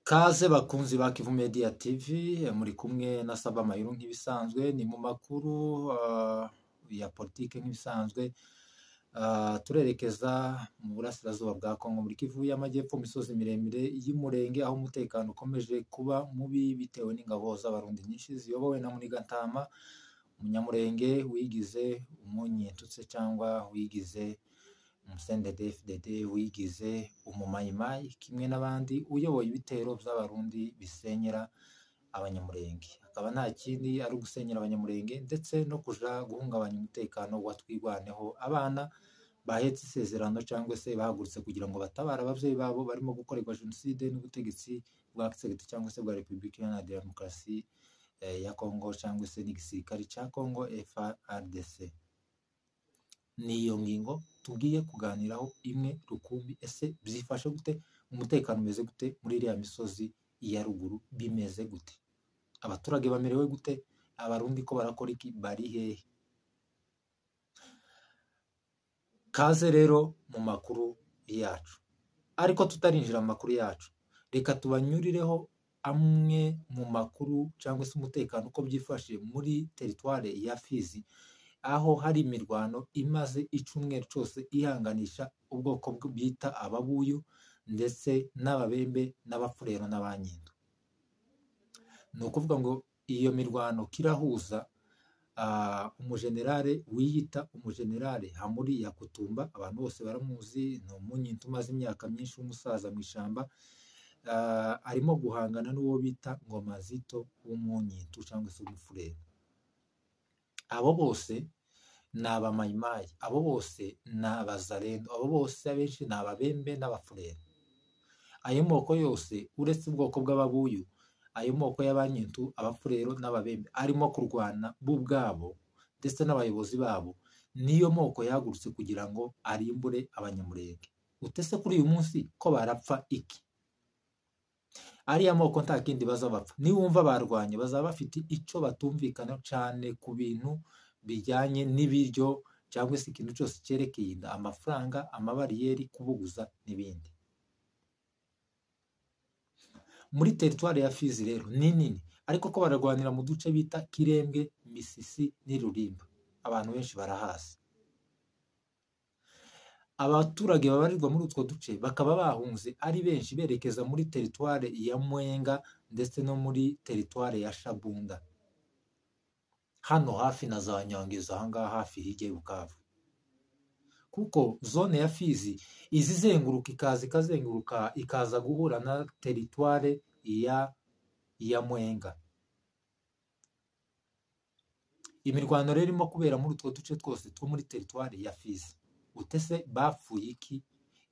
Kaze bakunzi ba Kivu Media TV, muri kumwe na Saba Mayuru nk'ibisanzwe, ni mu makuru ya politike nk'ibisanzwe. Turerekeza mu burasirazuba bwa Kongo muri Kivu y'Amajyepfo, misozi miremire y'Umurenge, aho umutekano ukomeje kuba mubi bitewe n'ingabo z'abarundi nyinshi ziyobowe na Munigatama, umunyamurenge wigize umunyentutse cyangwa wigize umusendede wigize umumayimayi, kimwe n'abandi, uyoboye ibitero by'abarundi bisenyera abanyamurenge. Akaba nta kindi ari ugusenyera abanyamurenge ndetse no kuja guhungabanya umutekano wa twirwaneho. Abana bahetse isezerano cyangwa se bahagurutse kugira ngo batabare ababyeyi babo barimo gukorerwa jenoside n'ubutegetsi bwa Tshisekedi cyangwa se bwa Repubulika Iharanira Demokarasi ya Kongo cyangwa se n'igisirikare cya Kongo FARDC. Niyo ngingo tugiye kuganiraho imwe rukumbi. Ese byifashe gute? Umutekano umeze gute muri iriya misozi ya ruguru? Bimeze gute? Abaturage bamerewe gute? Abarundi ko barakora iki? Bari hehe? Kaze rero mu makuru yacu, ariko tutarinjira mu makuru yacu, reka tubanyurireho amwe mu makuru cyangwa se umutekano uko byifashe muri teritware ya Fizi, aho hari imirwano imaze icumweru cyose ihanganisha ubwoko bita ababuyu ndetse n'ababembe n'abafurero n'abanyendo. Ni ukuvuga ngo iyo mirwano kirahuza umujenerale wiyita umujenerale Hamuri Yakutumba, abantu bose baramuzi, ni umunyintu umaze imyaka myinshi w'umusaza mu ishyamba, arimo guhangana n'uwo bita Ngomazito w'umunyintu cyangwa se umufurero. Abo bose ni abamayimayi, abo bose ni abazarendo, abo bose abenshi ni ababembe n'abafurero. Ayo moko yose uretse ubwoko bw'ababuyu, ayo moko y'abanyintu, abafurero n'ababembe arimo kurwana bo ubwabo ndetse n'abayobozi babo, niyo moko yahagurutse kugira ngo arimbure abanyamurenge. Utese kuri uyu munsi ko barapfa iki? Ariya moko nta kindi bazabapfa. Niwumva barwanye bazaba bafite icyo batumvikana cyane ku bintu bijyanye n'ibiryo cyangwa se ikintu cyose cyerekeye inda, amafaranga, amabariyeri, kubuguza n'ibindi. Muri teritwari ya Fizi rero ni nini, ariko ko bararwanira mu duce bita Kirembwe, Misisi n'Irulimba. Abantu benshi barahazi. Abaturage babarirwa muri utwo duce bakaba bahunze ari benshi berekeza muri teritware ya Mwenga ndetse no muri teritware ya Shabunda, hano hafi na za Nyangezi, ahangaha hafi hirya y'Ubukavu. Kuko zone ya Fizi izizenguruka ikazenguruka ikaza guhura na teritware ya Mwenga. Imirwano rero irimo kubera muri utwo duce twose two muri teritware ya Fizi. Utese bapfuye iki?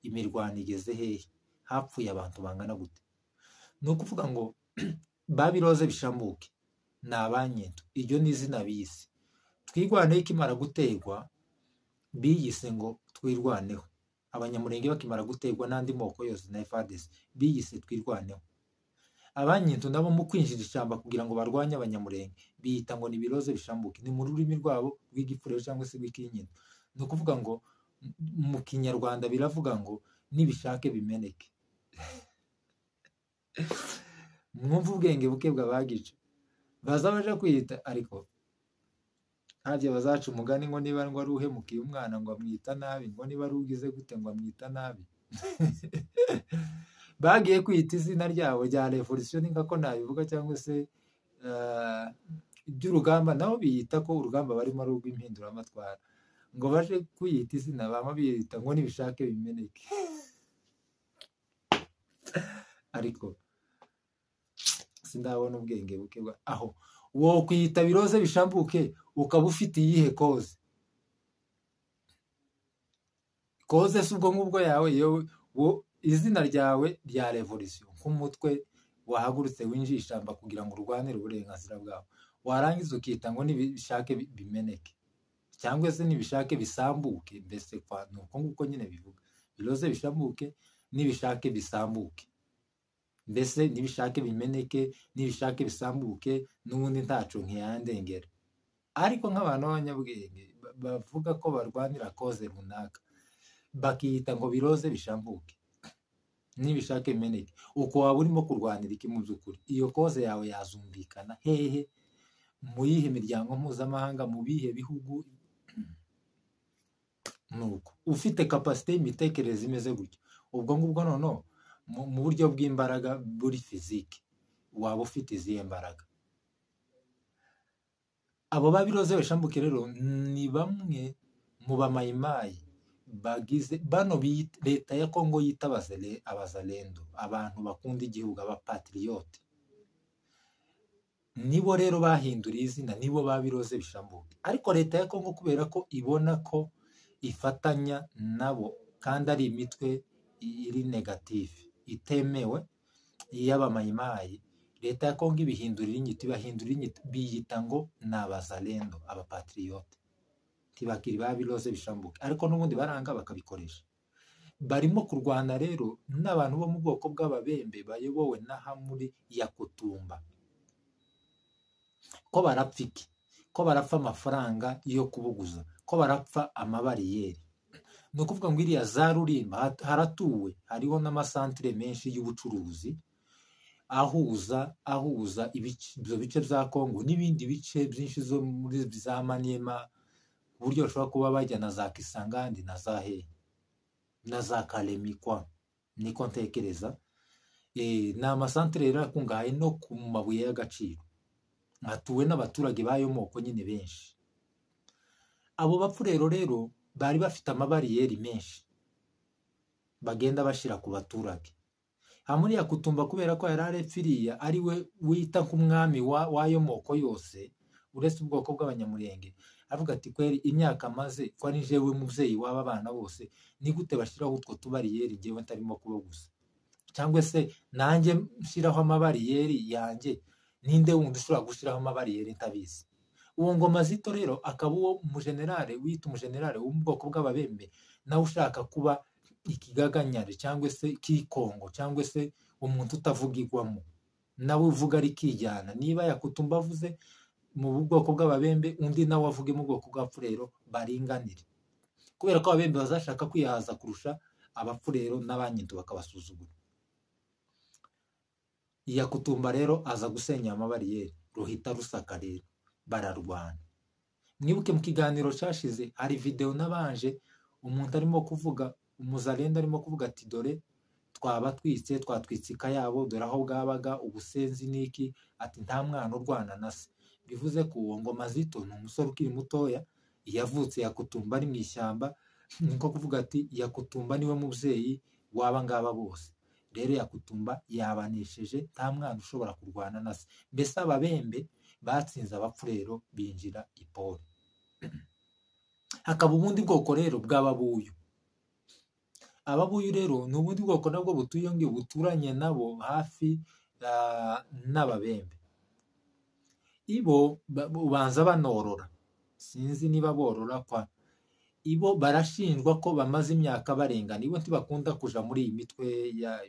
Imirwano igeze hehe? Hapfuye abantu bangana gute? Ni ukuvuga ngo babiroze bishambuke ni abanyento, iryo ni izina bise. Twirwaneho ikimara guterwa biyise ngo twirwaneho. Abanyamurenge bakimara guterwa n'andi moko yose na FARDC biyise twirwaneho. Abanyento nabo mu kwinjira ishyamba kugira ngo barwanye abanyamurenge biyita ngo ni biroze bishambuke. Ni mu rurimi rwabo rw'igifurero cyangwa se rw'ikinyendo. Ni ukuvuga ngo mu kinyarwanda biravuga ngo nibishake bimeneke. Mwumva ubwenge buke bw'abagice. Baza baje kwiyita, ariko ntabyo bazaca umugani ngo niba ngo ari uhemukiye umwana ngo amwita nabi, ngo niba ari ugize gute ngo amwita nabi. Bagiye kwita izina ryabo rya revolution nkako nabivuga, cyangwa se by'urugamba, nabo biyita ko urugamba barimo ari urw'impinduramatwara. Ngo baje kwiyita izina bama biyita ngo nibishake bimeneke. Ariko sindabona ubwenge buke aho wo kwiyita biroze bishambuke ukaba ufite iyihe koze? Koze si ubwo ngubwo yawe izina ryawe rya revolution nk'umutwe wahagurutse winjiye ishyamba kugira ngo urwanire uburenganzira bwawe, warangiza ukita ngo nibishake bimeneke cyangwa se nibishake bisambuke. Mbese kwa nuko nguko nyine bivuga, biroze bishambuke, nibishake bisambuke. Mbese nibishake bimeneke, nibishake bisambuke, n'ubundi ntaco nkiyandengera. Ariko nk'abantu b'abanyabwenge bavuga ko barwanira koze runaka bakiyita ngo biroze bishambuke. nibishake bimeneke. Uko waba urimo kurwanira iki mu by'ukuri? Iyo koze yawe yazumvikana hehe, mu yihe miryango mpuzamahanga, mu bihe bihugu? Nuko ufite kapasite y'imitekerereze imeze gutyo, ubwo ngubwo noneho mu buryo bw'imbaraga buri fizike waba ufite izihe mbaraga? Abo babiroze Bashambuke rero ni bamwe mu bamayimayi bagize bano leta ya Kongo yita abazalendo, abantu bakunda igihugu, abapatriyote. Nibo rero bahinduriye izina, nibo babiroze Bishambuke. Ariko leta ya Kongo kubera ko ibona ko ifatanya nabo kandi ari imitwe iri negatifu itemewe y'abamayimayi, leta ya Kongo ibahindurira inyito, biyita ngo ni abazalendo, abapatriyote. Ntibakiri babiroze Bishambuke, ariko n'ubundi baranga bakabikoresha. Barimo kurwana rero n'abantu bo mu bwoko bw'ababembe bayobowe na Hamuri ya Kutumba. Ko barapfa iki? Ko barapfa amafaranga yo kubuguza, ko barapfa amabariyeri. Ni ukuvuga ngo iriya za Rulimba haratuwe, hariho n'amasantire menshi y'ubucuruzi ahuza ibyo bice bya Kongo n'ibindi bice byinshi zo muri za Maniema, ku buryo bashobora kuba bajya na za Kisangani na za Hehe na za Kalemikwa, niko ntekereza. Ni amasantire rero akungahaye no ku mabuye y'agaciro, hatuwe n'abaturage b'ayo moko nyine benshi. Abo bapfurero rero bari bafite amabariyeri menshi bagenda bashyira ku baturage. Hamuri ya Kutumba kubera ko yari arepfiriya, ari we wita nk'umwami w'ayo moko yose uretse ubwoko bw'abanyamurenge, avuga ati kweri imyaka maze ko ari jewe muvyeyi w'aba bana bose, ni gute bashiraho utwo tubariyeri jewe ntarimo kubaguza? Cyangwa se nanjye nshiraho amabariyeri yanjye, ninde wundi ushobora gushiraho amabariyeri ntabizi? Uwo Ngoma Zito rero akaba uwo umujenerale wita umujenerale wo mu bwoko bw'ababembe, nawe ushaka kuba ikigaganyari cyangwa se kikongo, cyangwa se umuntu utavugirwamo, nawe uvuga ari kijyana. Niba ya Kutumba avuze mu bwoko bw'ababembe, undi nawe avuge mu bwoko bw'abapfurero, baringanire. Kubera ko ababembe bazashaka kwihaza kurusha abapfurero n'abanyintu bakabasuzugura. Ya Kutumba rero aza gusenya amabariyeri, ruhita rusaka rero bararwana. Mwibuke mu kiganiro cyashize hari video nabanje, umuntu arimo kuvuga, umuzalendo arimo kuvuga ati dore twatwitse ikayabo, dore aho bwabaga ubusenzi niki, ati nta mwana urwana na se. Bivuze ko uwo Ngoma Zito ni umusore ukiri mutoya, yavutse Ya Kutumba ari mu ishyamba, niko kuvuga ati Ya Kutumba niwe muvyeyi w'aba ngaba bose. Rero Ya Kutumba yabanesheje, nta mwana ushobora kurwana na se. Mbese ababembe batsinze abapfurero binjira iporo. Hakaba ubundi bwoko rero bw'ababuyu. Ababuyu rero ni ubundi bwoko nabwo buturanye nabo hafi n'ababembe. Ibo ubanza banorora, sinzi niba borora kwa. Ibo barashinjwa ko bamaze imyaka barengana, ibo ntibakunda kuja muri iyi mitwe ya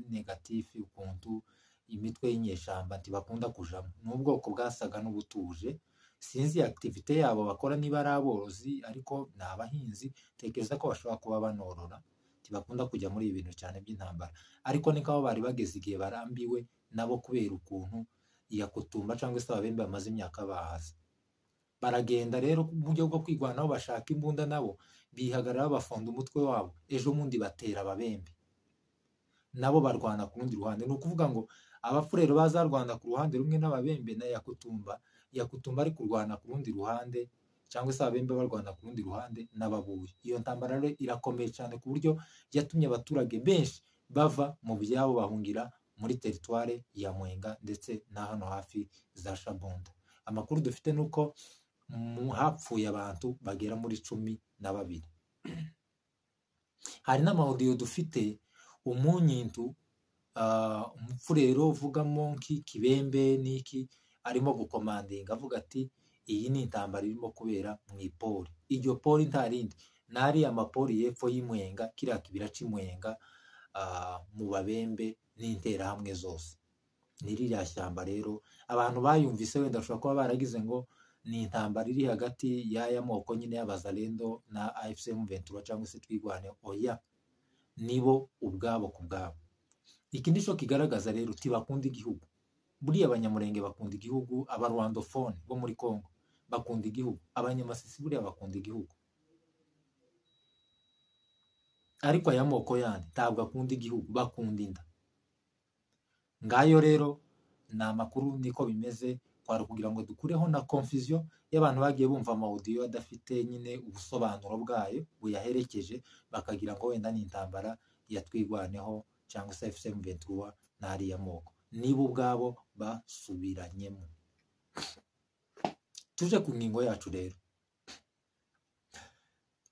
negatifu, ukuntu imitwe y'inyeshamba ntibakunda kujamo. Ni ubwoko bwasaga n'ubutuje, sinzi activite yabo bakora niba ari aborozi, ariko ni abahinzi. Tekereza ko bashobora kuba banorora, ntibakunda kujya muri ibi bintu cyane by'intambara. Ariko niko abo bari bageze igihe barambiwe nabo kubera ukuntu Ya Kutumba cyangwa se ababembe bamaze imyaka bahaza. Baragenda rero mu buryo bwo kwigwanaho, bashaka imbunda nabo bihagarara bafonda umutwe wabo. Ejo mundi batera ababembe, nabo barwana ku rundi ruhande. Ni ukuvuga ngo abapfurero bazarwana ku ruhande rumwe n'ababembe na Ya Kutumba ari kurwana ku rundi ruhande, cyangwa se ababembe barwana ku rundi ruhande n'ababuye. Iyo ntambara rero irakomeye cyane ku buryo yatumye abaturage benshi bava mu byabo bahungira muri teritware ya Mwenga ndetse na hano hafi za Shabunda. Amakuru dufite nuko hapfuye abantu bagera muri 12. Hari n'amaudio dufite umunyintu umupfurero uvugamo nk'ikibembe n'iki, arimo gukomandinga avuga ati iyi ni intambara irimo kubera mu ipori. Iryo pori nta rindi nari amapori y'epfo y'Imwenga, kiriya kibira c'Imwenga mu babembe n'interahamwe zose. Ni ririya shyamba rero abantu bayumvise wenda bashobora kuba baragize ngo ni intambara iri hagati y'aya moko nyine y'abazalendo na AFC M23 cyangwa se twigwane. Oya, nibo ubwabo ku bwabo. iki nico kigaragaza rero bakunda igihugu. Buriya abanyamurenge bakunda igihugu, abarwandofone bo muri Kongo bakunda igihugu, abanyamasisi buriya bakunda igihugu. Ariko aya moko yandi ntabwo akunda igihugu, bakunda inda. Ngayo rero ni amakuru niko bimeze, kwari kugira ngo dukureho na confusion y'abantu bagiye bumva amaudio adafite nyine ubusobanuro bwayo buyaherekeje, bakagira ngo wenda ni intambara yatwigwaneho cyangwa se FCM 23 n'ariya moko. Nibo ubwabo basubiranyemo. Tuje ku ngingo yacu rero.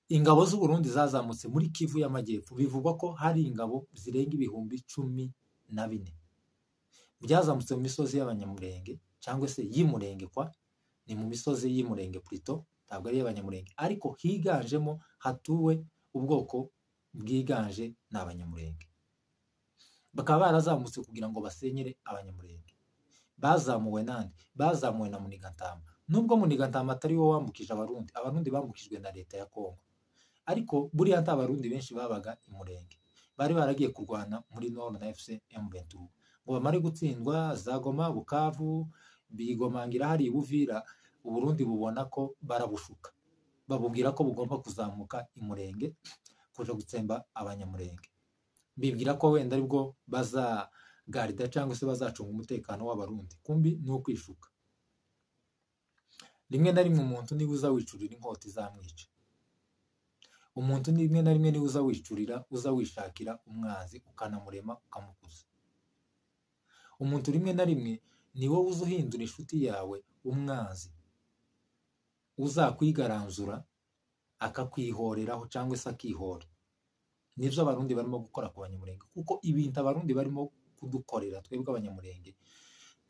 Ingabo z'u Burundi zazamutse muri Kivu y'Amajyepfo, bivugwa ko hari ingabo zirenga 14,000 byazamutse mu misozi y'abanyamurenge cyangwa se y'imurenge kwa, ni mu misozi y'imurenge plutôt, ntabwo ari y'abanyamurenge, ariko higanjemo hatuwe ubwoko bwiganje n'abanyamurenge. Bakaba barazamutse kugira ngo basenyere abanyamurenge. Bazamuwe nande? Bazamuwe na Munigantama. Nubwo Munigantama atari wo wambukije abarundi, abarundi bambukijwe na leta ya Kongo. Ariko buriya nta barundi benshi babaga imurenge. Bari baragiye kurwana muri Nord na FCM 23. Ngo bamare gutsindwa za Goma, Bukavu, bigomangira hari Buvira, Uburundi bubona ko barabushuka. Babubwira ko bugomba kuzamuka imurenge kuja gutsemba abanyamurenge. Bibwira ko wenda aribwo bazagarida cyangwa se bazacunga umutekano w'abarundi. Kumbi ni ukwishuka. Rimwe na rimwe umuntu niba uza wicurira inkota izamwica. Umuntu rimwe na rimwe niba uza wicurira, uza wishakira umwanzi ukanamurema ukamukuza. Umuntu rimwe na rimwe ni wowe uza uhindura inshuti yawe umwanzi, uzakwigaranzura akakwihoreraho cyangwa se akihora. Nibyo abarundi barimo gukora ku banyamurenge, kuko ibintu abarundi barimo kudukorera twebwe abanyamurenge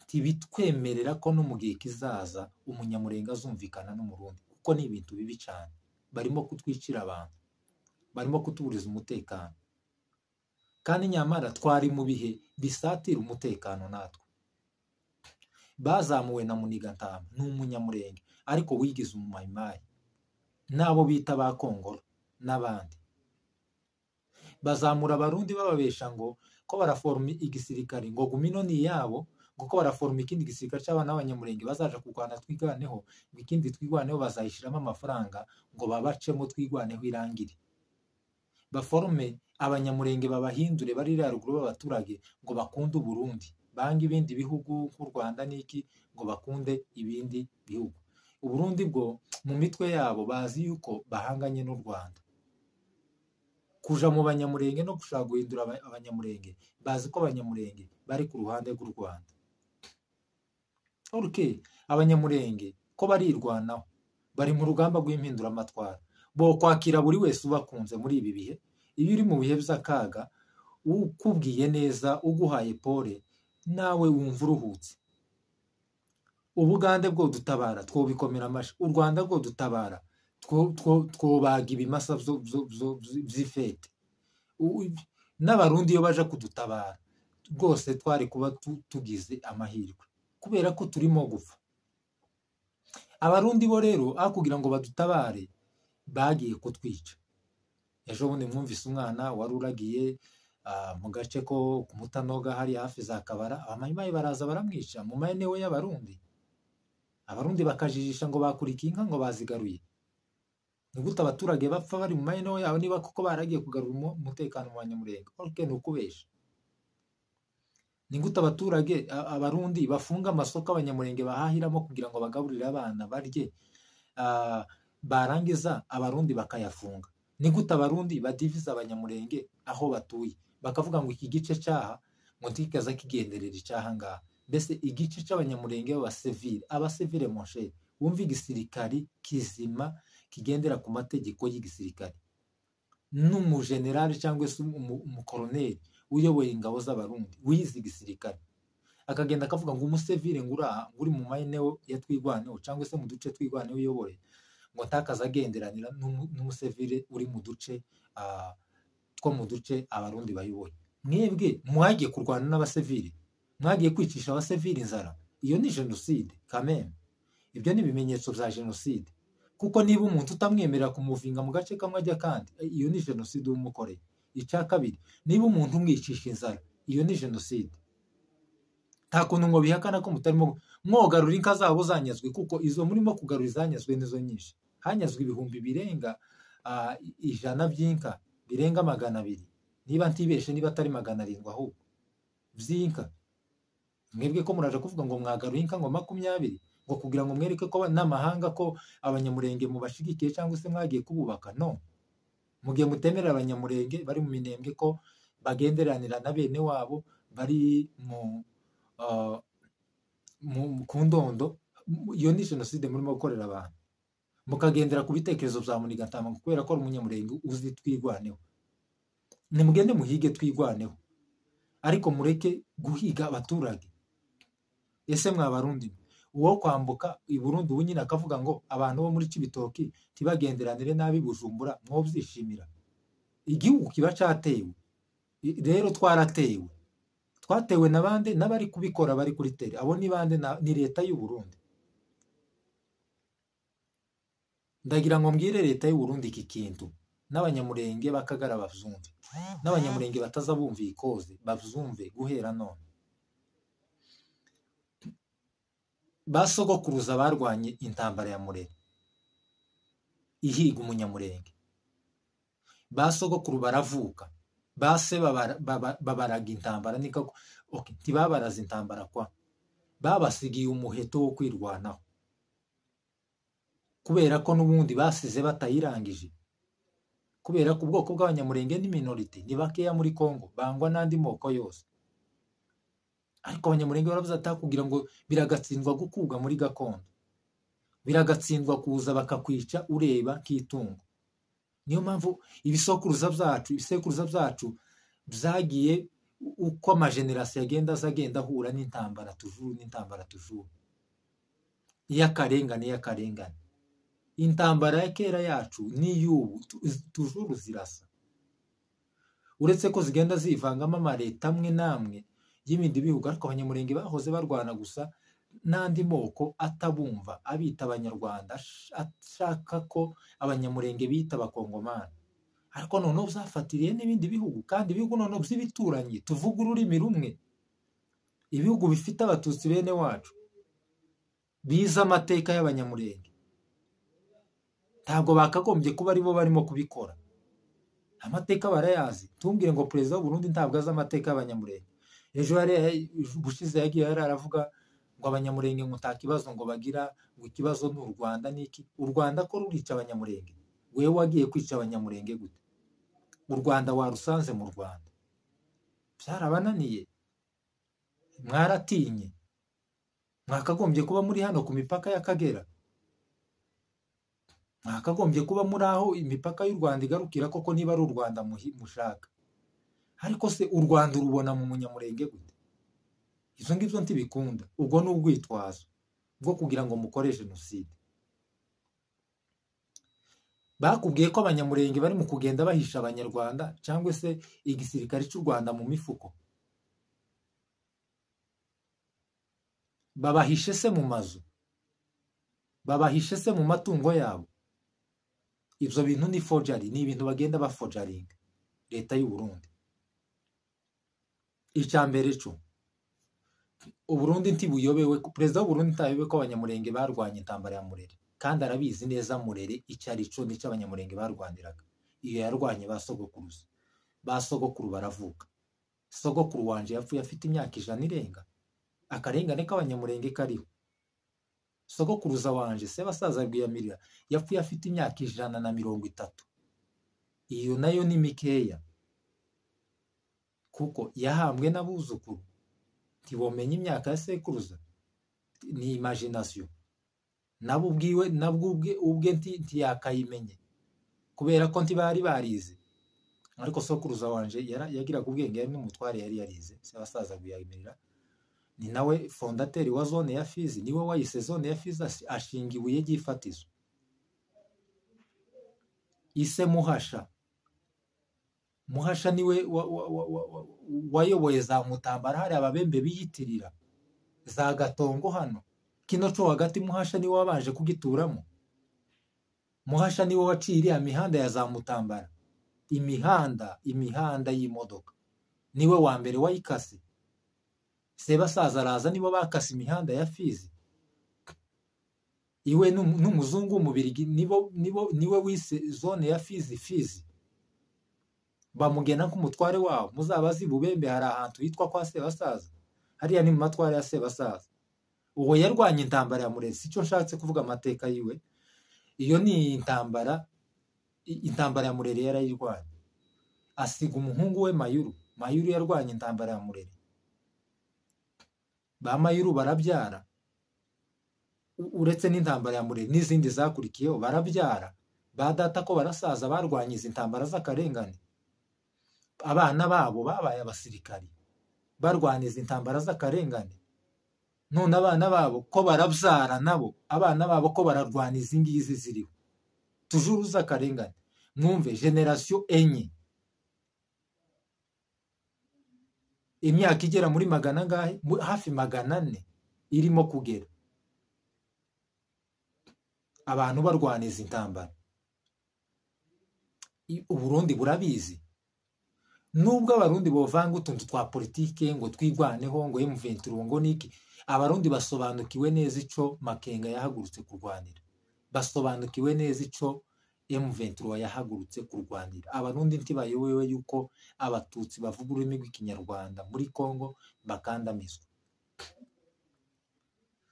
ntibitwemerera ko no mu gihe kizaza umunyamurenge azumvikana n'umurundi, kuko ni ibintu bibi cyane. Barimo kutwicira abantu, barimo kutuburiza umutekano, kandi nyamara twari mu bihe bisatira umutekano natwe. Bazamuwe na Munigantama, ni umunyamurenge ariko wigize umumayimayi, nabo bita ba Kongoro n'abandi. Bazamura abarundi bababesha ngo ko baraforma igisirikare, ngo gumino ni yabo, ngo ko baraforma ikindi gisirikare cy'abana b'abanyamurenge bazaja kurwana twigwaneho, ngo ikindi twigwaneho bazayishiramo amafaranga ngo babacemo twigwaneho irangire. Baforme abanyamurenge babahindure bari ruguru b'abaturage ngo bakunde Uburundi, banga ibindi bihugu nk'u Rwanda n'iki ngo bakunde ibindi bihugu. Uburundi bwo mu mitwe yabo bazi yuko bahanganye n'u Rwanda. Kuja mu banyamurenge no gushaka guhindura abanyamurenge, bazi ko abanyamurenge bari ku ruhande rw'u Rwanda. Okay, abanyamurenge ko barirwanaho, bari mu rugamba rw'impinduramatwara, bo kwakira buri wese ubakunze muri ibi bihe. Iyo uri mu bihe by'akaga, ukubwiye neza, uguhaye pole, nawe wumva uruhutse. Ubugande bwo dutabara twobikomera amashi, u Rwanda bwo dutabara twobaga ibimasa by'ifete. N'abarundi iyo baje kudutabara rwose twari kuba tugize amahirwe, kubera ko turimo gupfa. Abarundi bo rero aho kugira ngo badutabare bagiye kutwica. Ejo bundi mwumvise umwana wari uragiye mu gace ko ku Mutanoga hari hafi za Kabara, abamayimayi baraza baramwica mu maeneo y'abarundi. Abarundi bakajijisha ngo bakurikiye inka ngo bazigaruye. Ni gute abaturage bapfa bari mu maeneo yabo niba koko baragiye kugarura umutekano mu banyamurenge? Okay, ni ukubesha. Ni gute abaturage abarundi bafunga amasoko abanyamurenge bahahiramo kugira ngo bagaburire abana barye, barangiza abarundi bakayafunga? Ni gute abarundi badiviza abanyamurenge aho batuye, bakavuga ngo iki gice cyaha ngo ntikaza kigenderera icyaha ngaha? Mbese igice cy'abanyamurenge abasivile monshe, wumva igisirikari kizima kigendera ku mategeko y'igisirikare, n'umujenerali cyangwa se umukoroneri uyoboye ingabo z'abarundi wize igisirikare, akagenda akavuga ngo umusivile nguraha uri mu maeneo ya twigwaneho cyangwa se mu duce twigwaneho uyobore, ngo ntakaza agenderanira n'umusivile uri mu duce two mu duce abarundi bayoboye. Mwebwe mwagiye kurwana n'abasivile, mwagiye kwicisha abasivile inzara. Iyo ni jenoside kameme. Ibyo ni ibimenyetso bya jenoside, kuko niba umuntu utamwemerera kumuvinga mu gace kamwe ajya kandi, iyo ni jenoside umukoreye. Icya kabiri, niba umuntu umwicisha inzara, iyo ni jenoside. Nta kuntu ngo bihakana ko mutarimo mwogarura inka zabo zanyazwe, kuko izo murimo kugarura izanyazwe nizo nyinshi. Hanyazwe ibihumbi birenga 100 by'inka, birenga 200, niba ntibeshe, niba atari 700 ahubwo by'inka. Mwebwe ko muraje kuvuga ngo mwagaruye inka ngo 20, ngo kugira ngo mwereke ko n'amahanga ko abanyamurenge mubashigikiye cyangwa se mwagiye kububaka. No, mugiye mutemerera abanyamurenge bari mu minembwe ko bagenderanira na bene wabo bari ku ndondo. Iyo ni jenoside murimo gukorera abantu, mukagendera ku bitekerezo bya Munigatama kubera ko ari umunyamurenge uzi twigwaneho. Nimugende muhige twigwaneho, ariko mureke guhiga abaturage. Ese mwabarundi uwo kwambuka i Burundi ubu nyine akavuga ngo abantu bo muri Cibitoki tibagenderanire nabi Bujumbura, mwobyishimira? Igihugu kiba cyatewe. Rero twatewe nabande n'abari kubikora bari kuri tere. Abo ni bande? Ni leta y'u Burundi. Ndagira ngo mbwire leta y'u Burundi iki kintu, n'abanyamurenge bakagara bavyumve, n'abanyamurenge bataza bumva ikoze bavyumve guhera none. Basogokuruza barwanye intambara ya Murere ihiga umunyamurenge. Basogokuru baravuka, base babaraga intambara. Niko ntibabaraza intambara kwa, babasigiye umuheto wo kwirwanaho, kubera ko n'ubundi basize batayirangije. Kubera ko ubwoko bw'abanyamurenge ni minority, ni bakeya muri Kongo, bangwa n'andi moko yose. Ariko abanyamurenge baravuze kugira ngo biragatsindwa gukubwa muri gakondo, biragatsindwa kuza bakakwica ureba nk'itungo. Niyo mpamvu ibisekuruza byacu byagiye uko amajenerasiyo agenda ahura n'intambara tujuru, iy'akarengane. Intambara ya kera yacu n'iy'ubu tujuru zirasa, uretse ko zigenda zivangamo amaleta amwe n'amwe y'ibindi bihugu. Ariko abanyamurenge bahoze barwana gusa n'andi moko atabumva, abita abanyarwanda, ashaka ko abanyamurenge bita abakongomani. Ariko noneho byafatiriye n'ibindi bihugu, kandi ibihugu noneho by'ibituranyi tuvuga ururimi rumwe, ibihugu bifite abatutsi bene wacu, biza amateka y'abanyamurenge. Ntabwo bakagombye kuba aribo barimo kubikora. Amateka barayazi. Tumbwire ngo perezida w'u Burundi ntabwo azi amateka y'abanyamurenge. Ejo bushize yagiye aravuga ngo abanyamurenge ngo nta kibazo ngo bagira, ngo ikibazo ni u Rwanda. Niki? U Rwanda ko rurica abanyamurenge? Wewe wagiye kwica abanyamurenge gute? U Rwanda warusanze mu Rwanda? Byarabananiye, mwaratinye. Mwakagombye kuba muri hano ku mipaka y'Akagera, mwakagombye kuba muri aho imipaka y'u Rwanda igarukira, koko niba ari u Rwanda mushaka. Ariko se u Rwanda urubona mu munyamurenge gute? Izo ngibyo ntibikunda. Ubwo ni ubwitwazo bwo kugira ngo mukore jenoside. Bakubwiye ko abanyamurenge bari mu kugenda bahisha abanyarwanda cyangwa se igisirikare cy'u Rwanda mu mifuko. Babahishe se mu mazu, babahishe se mu matungo yabo. Ibyo bintu ni forgery, ni ibintu bagenda baforjaringa leta y'u Burundi. Icyambere cyo u Burundi ntibuyobewe, perezida w'u Burundi ntayobewe ko abanyamurenge barwanye intambara ya Murere, kandi arabizi neza Murere icyari cyo n'icyo abanyamurenge barwaniraga. Iyo yarwanye basogokuruza, basogokuru baravuka. Sogokuru wanje yapfuye afite imyaka 100 irenga. Akarengane k'abanyamurenge kariho. Sogokuruza wanje se basaza rwiyamirira yapfuye afite imyaka 130. Iyo nayo ni mikeya, kuko yahambwe n'abuzukuru ntibomenya imyaka ya sekuruza. Ni imagination. Nabo ubwe ntiyakayimenye kubera ko ntibari barize. Ariko sokuruza wanje yagiraga ubwenge, yari n'umutware yari yarize. Se basaza rwiyamirira ni nawe fondateri wa zone ya Fizi, niwe wayise zone ya Fizi, ashinga ibuye ry'ifatizo. Ise Muhasha niwe wayoboye za Mutambara, hari ababembe biyitirira za Gatongo hano. Kino cyo hagati Muhasha niwe wabanje kugituramo. Muhasha niwe waciye iriya mihanda ya za Mutambara, imihanda y'imodoka. niwe wa mbere wayikase. Sebasaza araza nibo bakase imihanda ya Fizi. Iwe n'umuzungu w'umubirigi niwe wise zone ya Fizi. Bamugena nk'umutware wabo. Muzabazi Bubembe hari ahantu hitwa kwa Sebasaza. Hariya ni mu matware ya Sebasaza. Uwo yarwanye intambara ya Murezi. Icyo nshatse kuvuga amateka yiwe. Iyo ni intambara ya Murere yarayirwanye. Asiga umuhungu we Mayuru. Mayuru yarwanye intambara ya Murere. Ba Mayuru barabyara. Uretse n'intambara ya Murere n'izindi zakurikiyeho barabyara. Ba data ko barasaza barwanye izi intambara z'akarengane. Abana babo babaye abasirikari barwaniza intambara z'akarengane. None abana babo ko barabyara nabo abana babo ko bararwaniza ingizi ziriho tujuru z'akarengane. Mwumve generation enye, imyaka igera muri magana ngahe, hafi 400 irimo kugera, abantu barwaniza intambara. Uburundi burabizi. Nubwo abarundi bovanga utuntu twa politike ngo twigwaneho ngo M23 ngo niki, abarundi basobanukiwe neza ico Makenga yahagurutse kurwanira. Basobanukiwe neza ico M23 yahagurutse kurwanira. Abarundi ntibayobewe yuko abatutsi bavuga ururimi rw'ikinyarwanda muri Kongo bakandamizwa.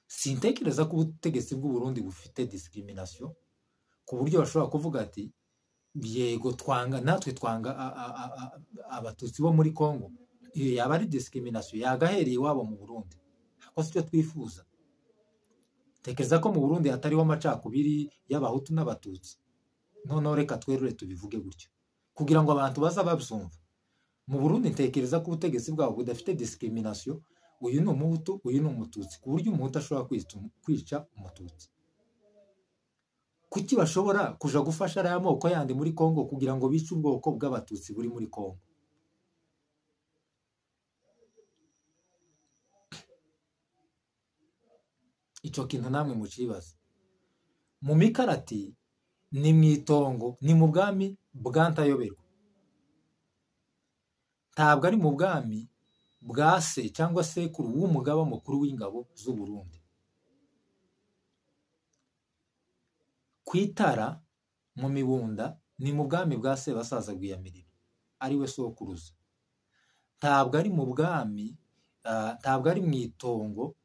Sintekereza ko ubutegetsi bw'u Burundi bufite discrimination ku buryo bashobora kuvuga ati yego natwe twanga abatutsi bo muri Kongo. Iyo yaba ari discrimination yagahereye iwabo mu Burundi. Ako sicyo twifuza. Tekereza ko mu Burundi hatariho amacakubiri y'abahutu n'abatutsi. Noneho reka twerure tubivuge gutyo kugira ngo abantu baza babyumva. Mu Burundi ntekereza ko ubutegetsi bwabo budafite discrimination. Uyu ni umuhutu, uyu ni umututsi, ku buryo umuhutu ashobora kwica umututsi. Kuki bashobora kuja gufasha aya moko yandi muri Kongo kugira ngo bice ubwoko bw'abatutsi buri muri Kongo? Ico kintu namwe mucibaza. Mu mikarati ni mwitongo, ni mu bwami bwantayoberwa. Ntabwo ari mu bwami bwa se cyangwa sekuru w'umugaba mukuru w'ingabo z'u Burundi. Kwitara mu Mibunda ni mu bwami bwa Sebasaza Rwiyamirira ari we sokuruza. Ntabwo ari mu bwami, ntabwo ari mwitongo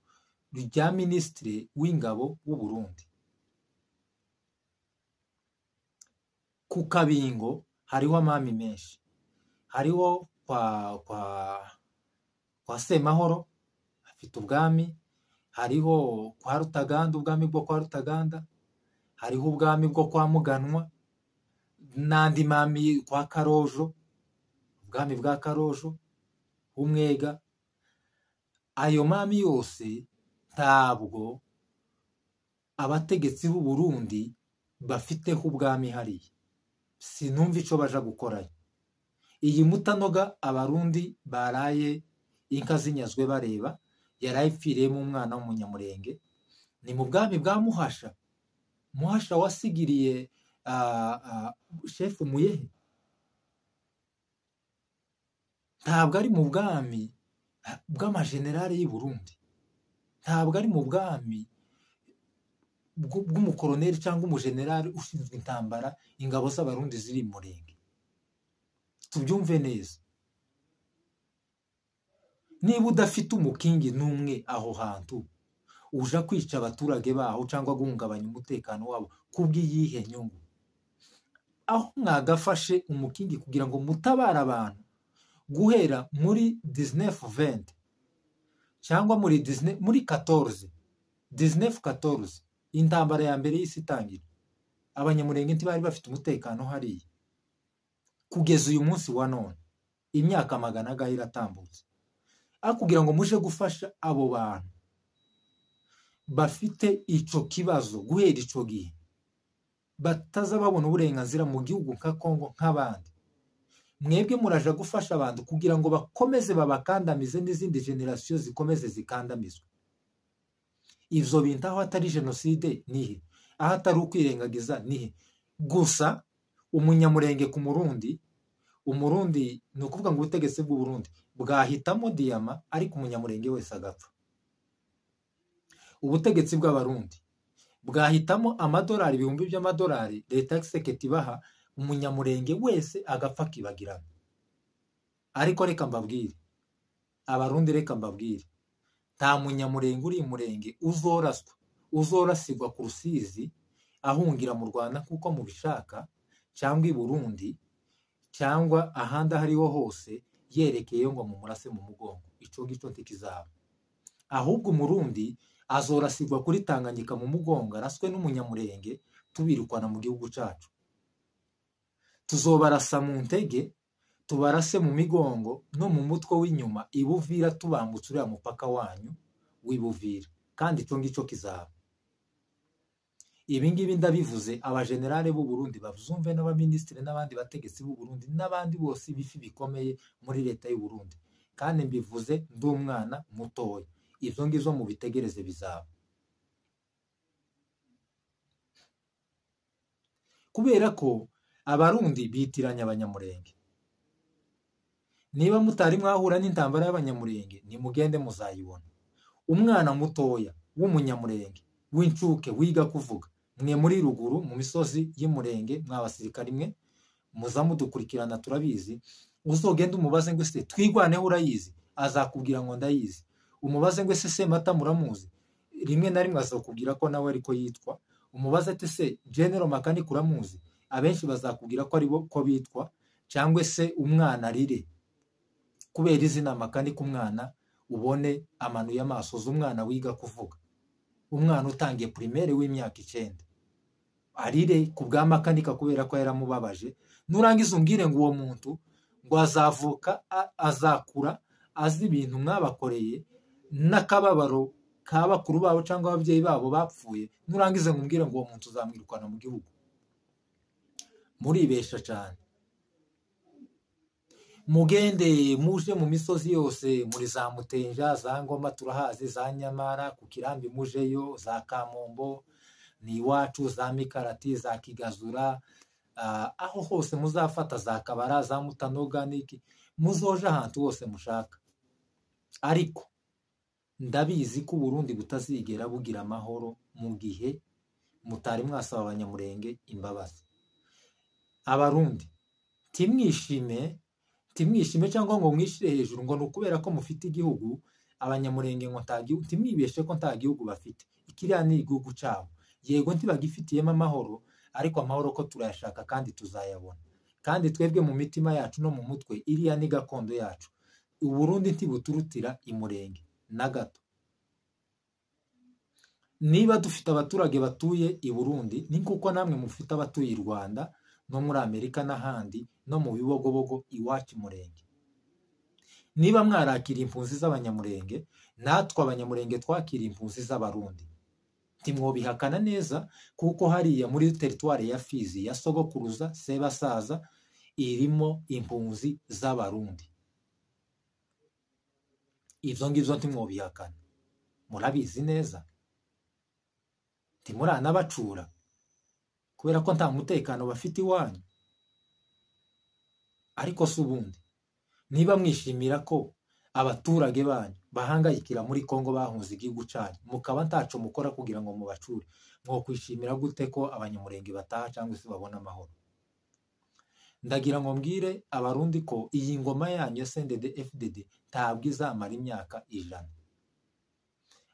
rya ministre w'ingabo w'u Burundi. Ku Kabingo hariho amami menshi. Hariho kwa Semahoro afite ubwami, hariho kwa Rutaganda ubwami bwo kwa Rutaganda, hariho ubwami bwo kwa Muganwa, n'andi mami kwa Karojo, ubwami bwa Karojo, Umwega. Ayo mami yose ntabwo abategetsi b'u Burundi bafiteho ubwami hariya. Sinumva ico baja gukorayo. Iyi mutanoga abarundi baraye inka zinyazwe bareba yarayipfiriyemo umwana w'umunyamurenge. Ni mu bwami bwa Muhasha. Muhasha wasigiriye chef Muyehe. Ntabwo ari mu bwami bw'amajenerali y'u Burundi. Ntabwo ari mu bwami bw'umukoroneri cyangwa umujenerali ushinzwe intambara ingabo z'abarundi ziri murenge. Tubyumve neza. Niba udafite umukingi n'umwe aho hantu uja kwica abaturage baho cyangwa guhungabanya umutekano wabo kubw'iyihe nyungu? Aho mwagafashe umukingi kugira ngo mutabara abantu guhera muri 1920 cyangwa muri 1914 intambara ya mbere y'isi itangira, abanyamurenge ntibari bafite umutekano hariya. Kugeza uyu munsi wa none imyaka 100 iratambutse. Aho kugira ngo muje gufasha abo bantu bafite ico kibazo guhera ico gihe bataza babona uburenganzira mu gihugu nka Kongo nk'abandi, mwebwe muraja gufasha abantu kugira ngo bakomeze babakandamize n'izindi generation zikomeze zikandamizwe. Ivyo bintu aho atari genocide nihe? Aho atari ukwirengagiza nihe? Gusa umunyamurenge ku Murundi, Umurundi ni ukuvuga ngo ubutegetsi bw'u Burundi bwahitamo diyama ariko umunyamurenge wese agapfa. Ubutegetsi bw'abarundi bwahitamo amadolari, ibihumbi by'amadolari leta y'Kisekedi ibaha, umunyamurenge wese agapfa akibagirana. Ariko reka mbabwire abarundi, reka mbabwire, nta munyamurenge uri murenge uzorasigwa ku Rusizi ahungira mu Rwanda kuko mubishaka, cyangwa i Burundi, cyangwa ahandi aho ariho hose yerekeyeyo ngo mumurase mu mugongo. Ico gico ntikizaba. Ahubwo umurundi azorasigwa kuri Tanganyika mu mugongo, araswe n'umunyamurenge, tubirukwana mu gihugu cacu. Tuzobarasa mu ntege, tubarase mu migongo no mu mutwe w'inyuma ibuvira, tubambutse uriya mupaka wanyu w'ibuvira, kandi ico ngico kizaba. Ibi ngibi ndabivuze abajenerale b'u Burundi bavyumve, n'abaminisitiri n'abandi bategetsi b'u Burundi n'abandi bose bifi bikomeye muri leta y'u Burundi, kandi mbivuze ndi umwana mutoya. Ivyo ngivyo mu bitegereze bizaba. Kubera ko abarundi bitiranya abanyamurenge. Niba mutari mwahura n'intambara y'abanyamurenge, nimugende muzayibona. Umwana mutoya w'umunyamurenge w'incuke wiga kuvuga, mwe muri ruguru mu misozi y'Imurenge, mw'abasirikari mwe muza mudukurikirana turabizi, uzogenda umubaze ngo ese twigwaneho urayizi, azakubwira ngo ndayizi. Umubaze ngo ese Semata muramuzi, rimwe na rimwe azakubwira ko nawe ariko yitwa. Umubaze ati se General Makanika uramuzi, abenshi bazakubwira ko aribo ko bitwa. Cyangwa se umwana rire, kubera izina Makanika, umwana ubone amanuye amaso, umwana wiga kuvuga, umwana utangiye primaire w'imyaka 9 arire ku bwa Makanika kubera ko yaramubabaje. Nurangiza umbwire ngo uwo muntu ngo azavuka azakura azi ibintu mwabakoreye n'akababaro ka bakuru babo cyangwa ababyeyi babo bapfuye, nurangize ngumbwire ngo uwo muntu uzamwirukana mu gihugu. Muribesha cyane. Mugende muje mu misozi yose, muri za Mutenja, za Ngoma turahazi, za Nyamara, ku Kirambi mujeyo, za Kamombo ni iwacu, za Mikarati, za Kigazura, aho hose muzafata, za Kabara, za Mutanoga, niki muzoja ahantu hose mushaka. Ariko ndabizi ko Burundi butazigera bugira amahoro mu gihe mutari mwasaba abanyamurenge imbabazi. Abarundi timwishime cyangwa ngo mwishire hejuru ngo nukubera ko mufite igihugu. Abanyamurenge ngo ntagihugu, timwibeshe ko nta gihugu bafite. Ikiriya ni igihugu cyabo. Yego ntibagifitiyemo amahoro, ariko amahoro ko turayashaka kandi tuzayabona. Kandi twebwe mu mitima yacu no mu mutwe, iriya ni gakondo yacu. Uburundi ntibuturutira imurenge na gato. Niba dufite abaturage batuye i Burundi, ni kuko namwe mufite abatuye i Rwanda no muri Amerika n'ahandi no mu bibogobogo iwacu murenge. Niba mwarakira impunzi z'abanyamurenge, natwe abanyamurenge twakira impunzi z'abarundi. Timwobihakana neza kuko hariya muri teritwari ya Fizi ya sogokuruza Sebasaza irimo impunzi z'abarundi. Ivyo ngivyo timwobihakana, murabizi neza. Timurana bacura kubera ko nta mutekano bafite iwanyu. Ariko se ubundi niba mwishimira ko abaturage banyu bahangayikira muri Kongo bahunze igihugu cyanyu, mukaba ntaco mukora kugira ngo mubacure, mwo kwishimira gute ko abanyamurenge bataha cyangwa se babona amahoro? Ndagira ngo mbwire abarundi ko iyi ngoma yanyu ya CNDD-FDD ntabwo izamara imyaka 100.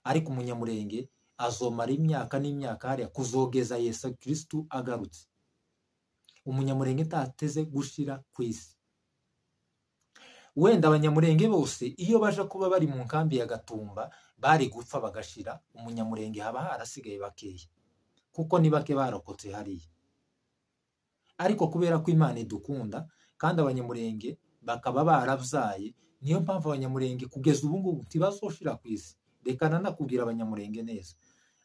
Ariko umunyamurenge azomara imyaka n'imyaka hariya kuzogeza Yesu Kristu agarutse. Umunyamurenge ntateze gushira ku isi. Wenda abanyamurenge bose iyo baje kuba bari mu nkambi ya Gatumba bari gupfa bagashira, umunyamurenge haba harasigaye bakeya kuko ni bake barokotse hariya. Ariko kubera ko Imana idukunda kandi abanyamurenge bakaba baravyaye, niyo mpamvu abanyamurenge kugeza ubu ngubu tibazoshira ku isi. Reka nanakubwira abanyamurenge neza.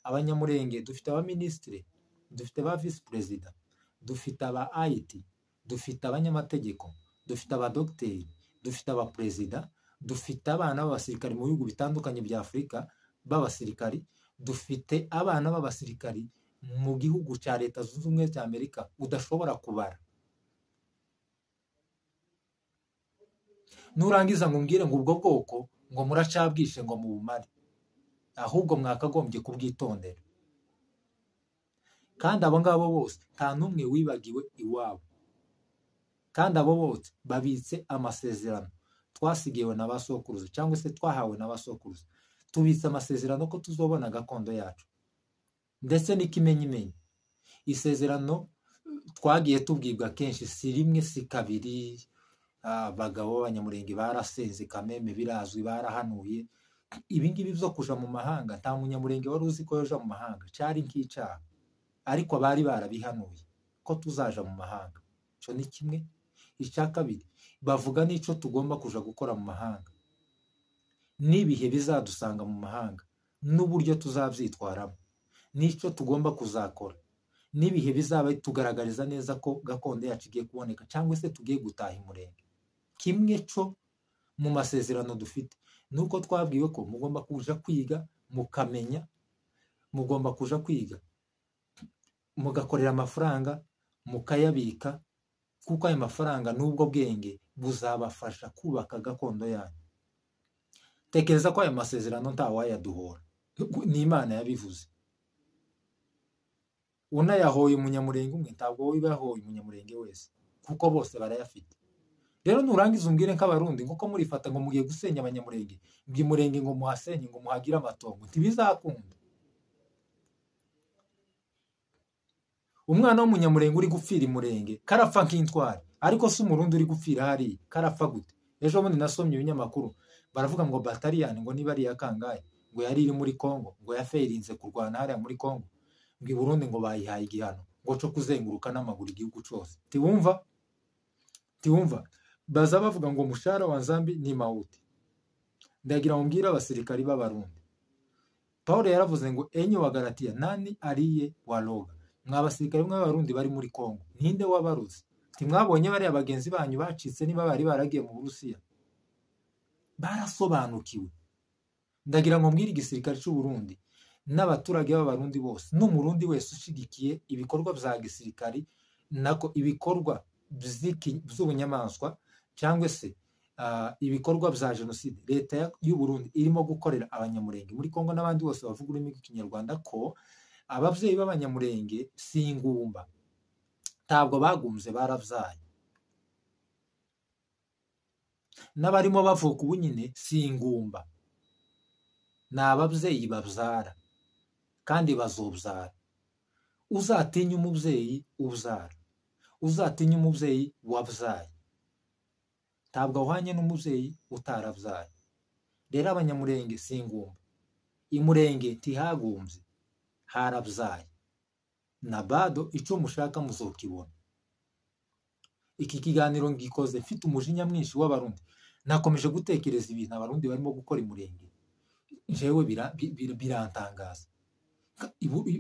Abanyamurenge dufite abaministre, dufite ba vice president, dufite aba IT, dufite abanyamategeko, dufite abadokiteri, dufite abaperezida, dufite abana b'abasirikari mu bihugu bitandukanye bya Afurika b'abasirikari, dufite abana b'abasirikari mu gihugu cya Leta Zunze Ubumwe za Amerika udashobora kubara. nurangiza ngo umbwire ngo ubwo bwoko ngo muracabwishe ngo mubumare, ahubwo mwakagombye kubwitondera. Kandi abo ngabo bose nta n'umwe wibagiwe iwabo, kandi abo bose babitse amasezerano twasigiwe na basokuruza cyangwa se twahawe na basokuruza. Tubitse amasezerano ko tuzobona gakondo yacu, ndetse n'ikimenyimenyi. Isezerano twagiye tubwibwa kenshi, si rimwe si kabiri. Abagabo b'abanyamurenge barasenze Kameme, birazwi, barahanuye. Ibi ngibi byo kuja mu mahanga, nta munyamurenge wari uzi ko yoja mu mahanga, cyari nk'icyaha, ariko bari barabihanuye ko tuzaja mu mahanga. Ico ni kimwe. Icya kabiri, bavuga n'ico tugomba kuja gukora mu mahanga, n'ibihe bizadusanga mu mahanga, n'uburyo tuzabyitwaramo, n'ico tugomba kuzakora, n'ibihe bizaba tugaragariza neza ko gakondo yacu igiye kuboneka cyangwa se tugiye gutaha imurenge. Kimwe cyo mu masezerano dufite nuko twabwiwe ko mugomba kuja kwiga mukamenya, mugomba kuja kwiga mugakorera amafaranga mukayabika, kuko ayo mafaranga n'ubwo bwenge buzabafasha kubaka gakondo yanyu. Tekereza ko ayo masezerano ntawayaduhora, ni Imana yabivuze. Unayahoye umunyamurenge umwe ntabwo wibahoye umunyamurenge wese, kuko bose barayafite. Rero nurangiza umbwire nk'abarundi ngo ko murifata ngo mugiye gusenya abanyamurenge, mbwimurenge ngo muhasenye ngo muhagire amatongo, ntibizakunda. Umwana w'umunyamurenge uri gupfira imurenge karapfa nk'intwari, ariko si umurundi uri gupfira hariya karapfa gute? Ejo bundi nasomye ibinyamakuru baravuga ngo bataliyani ngo niba ari iya kangahe ngo yari iri muri Kongo, ngo yaferinze kurwana hariya muri Kongo, ngo i Burundi ngo bayihaye igihano ngo cyo kuzenguruka n'amaguru igihugu cyose. Tiwumva baza bavuga ngo mushara wa Nzambi ni mauti. Ndagira ngo mbwire abasirikari b'abarundi, Paulo yaravuze ngo enyi wa Galatiya nani ariye waroga. Mwabasirikari b'abarundi bari muri Kongo, ninde wabaruzi? Timwabonye bari abagenzi banyu bacitse niba bari baragiye mu Burusiya? Barasobanukiwe. Ndagira ngo mbwire igisirikare cy'u Burundi n'abaturage b'abarundi bose, n'umurundi wese ushigikiye ibikorwa bya gisirikari, nako ibikorwa by'ubunyamaswa cyangwa se ibikorwa bya jenoside leta y'u Burundi irimo gukorera abanyamurenge muri Kongo n'abandi bose bavuga ururimi rw'ikinyarwanda, ko ababyeyi b'abanyamurenge si ingumba, ntabwo bagumze, baravyaye. N'abarimo bavuka ubu nyine si ingumba, ni ababyeyi babyara kandi bazobyara. Uzatinya umubyeyi ubyara, uzatinya umubyeyi wabyaye, ntabwo ahwanye n'umubyeyi utarabyaye. Rero abanyamurenge si ingumba, imurenge ntihagumbye, harabyaye. Na bado icyo mushaka muzokibona. Iki kiganiro ngikoze mfite umujinya mwinshi w'abarundi, nakomeje gutekereza ibintu abarundi barimo gukora imurenge, jewe birantangaza.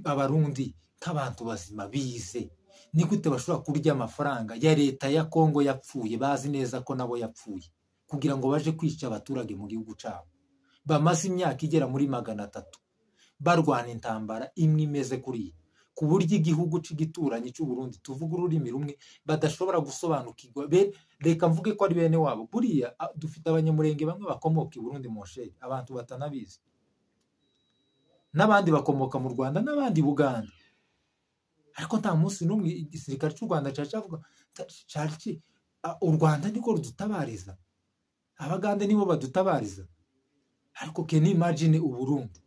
Abarundi nk'abantu bazima bize, ni gute bashobora kurya amafaranga ya leta ya Kongo yapfuye, bazi neza ko nabo yapfuye, kugira ngo baje kwica abaturage mu gihugu cyabo? Bamaze imyaka igera muri 300 barwana intambara imwe imeze kuriya, ku buryo igihugu cy'igituranyi cy'u Burundi tuvuga ururimi rumwe badashobora gusobanukirwa. Reka mvuge ko ari bene wabo. Buriya dufite abanyamurenge bamwe bakomoka i Burundi Moshe, abantu batanabizi, n'abandi bakomoka mu Rwanda n'abandi Buganda, ariko nta munsi n'umwe igisirikare cy'u Rwanda cyavuga cyari u Rwanda niko rudutabariza, Abagande nibo badutabariza. Ariko can you imagine u Burundi?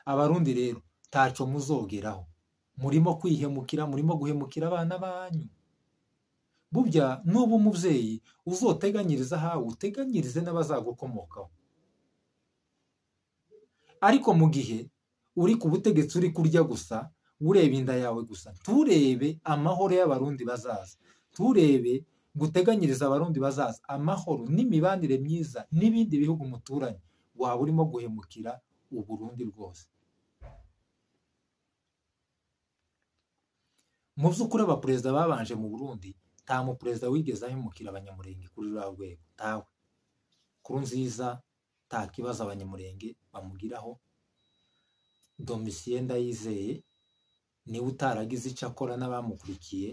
Abarundi rero taco muzogeraho, murimo kwihemukira, murimo guhemukira abana banyu. Bubya n'ubu umuvyeyi uzoteganyiriza hawe, uteganyirize n'abazagukomokaho. Ariko mu gihe uri ku butegetsi uri kurya gusa, ureba inda yawe gusa, turebe amahoro y'abarundi bazaza, turebe guteganyiriza abarundi bazaza amahoro n'imibanire myiza n'ibindi bihugu muturanye, waba urimo guhemukira u Burundi rwose. Mu by'ukuri abaperezida babanje mu Burundi, nta mu perezida wigeze ahemukira abanyamurenge kuri rwa rwego, ntawe. Nkurunziza nta kibazo abanyamurenge bamugiraho. Domitien Ndayizeye niwe utaragize icyo akora n'abamukurikiye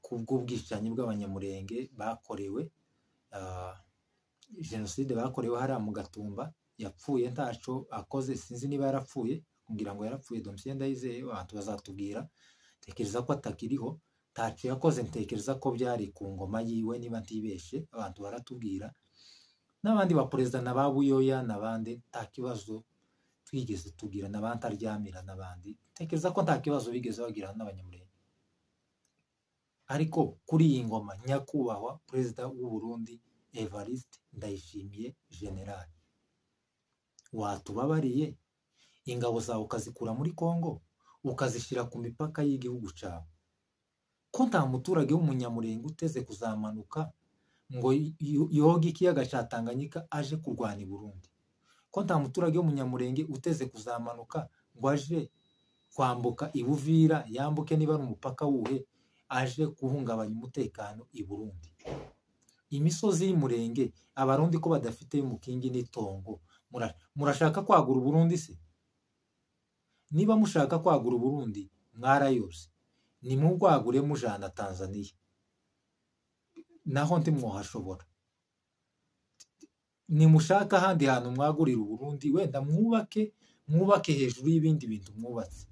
kubw'ubwicanyi bw'abanyamurenge bakorewe jenoside bakorewe hariya mu Gatumba. Yapfuye ntaco akoze, sinzi niba yarapfuye, kugira ngo yarapfuye Domitien Ndayizeye abantu bazatubwira. Tekereza ko atakiriho, ntaco yakoze, ntekereza ko byari ku ngoma yiwe niba ntibeshe, abantu baratubwira. N'abandi baperezida na ba Buyoya n'abandi nta kibazo twigeze tugira, n'abantaryamira n'abandi, tekereza ko nta kibazo bigeze bagira n'abanyamurenge. Ariko kuri iyi ngoma nyakubahwa perezida w'u Burundi Evariste Ndayishimiye General, watubabariye ingabo zawe ukazikura muri Kongo ukazishyira ku mipaka y'igihugu cyawe, ko nta muturage w'umunyamurenge uteze kuzamanuka ngo yoge ikiyaga cya Tanganyika aje kurwana i Burundi, ko nta muturage w'umunyamurenge uteze kuzamanuka ngo aje kwambuka i Buvira, yambuke niba ari umupaka wuhe, aje guhungabanya umutekano i Burundi. Imisozi y'umurenge abarundi ko badafite umukingi n'itongo, murashaka kwagura Burundi se? Niba mushaka kwagura Burundi mwarayose, nimugwagure mujana Tanzania, naho ntimwohashobora. Nimushaka ahandi hantu mwagurira Burundi, wenda mwubake hejuru y'ibindi bintu mwubatse,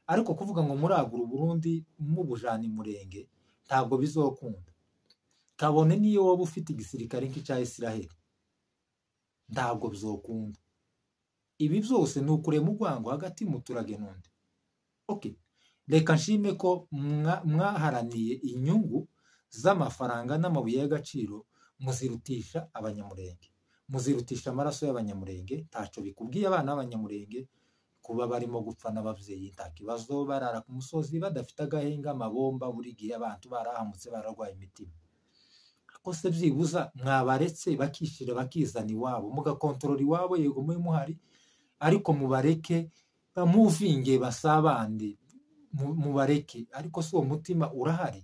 ariko kuvuga ngo muragura Burundi mubujana imurenge ntabwo bizokunda. Kabone niyo wowe ufite igisirikare nk'icya Israel, ntabwo bizokunda. Ibi byose ni ukurema urwango hagati muturage n'undi. Okay, reka nshime ko mwaharaniye inyungu z'amafaranga n'amabuye y'agaciro, muzirutisha abanyamurenge, muzirutisha amaraso y'abanyamurenge. Ntaco bikubwiye abana b'abanyamurenge kuba barimo gupfa n'abavyeyi, nta kibazo, barara ku musozi badafite agahenga, amabomba buri gihe, abantu barahamutse bararwaye imitima. Kose byibuza mwabaretse bakishira bakizana iwabo, mugakontorora iwabo, yego mwe muhari, ariko mubareke bamuvinge basabande, mubareke. Ariko si uwo mutima urahari?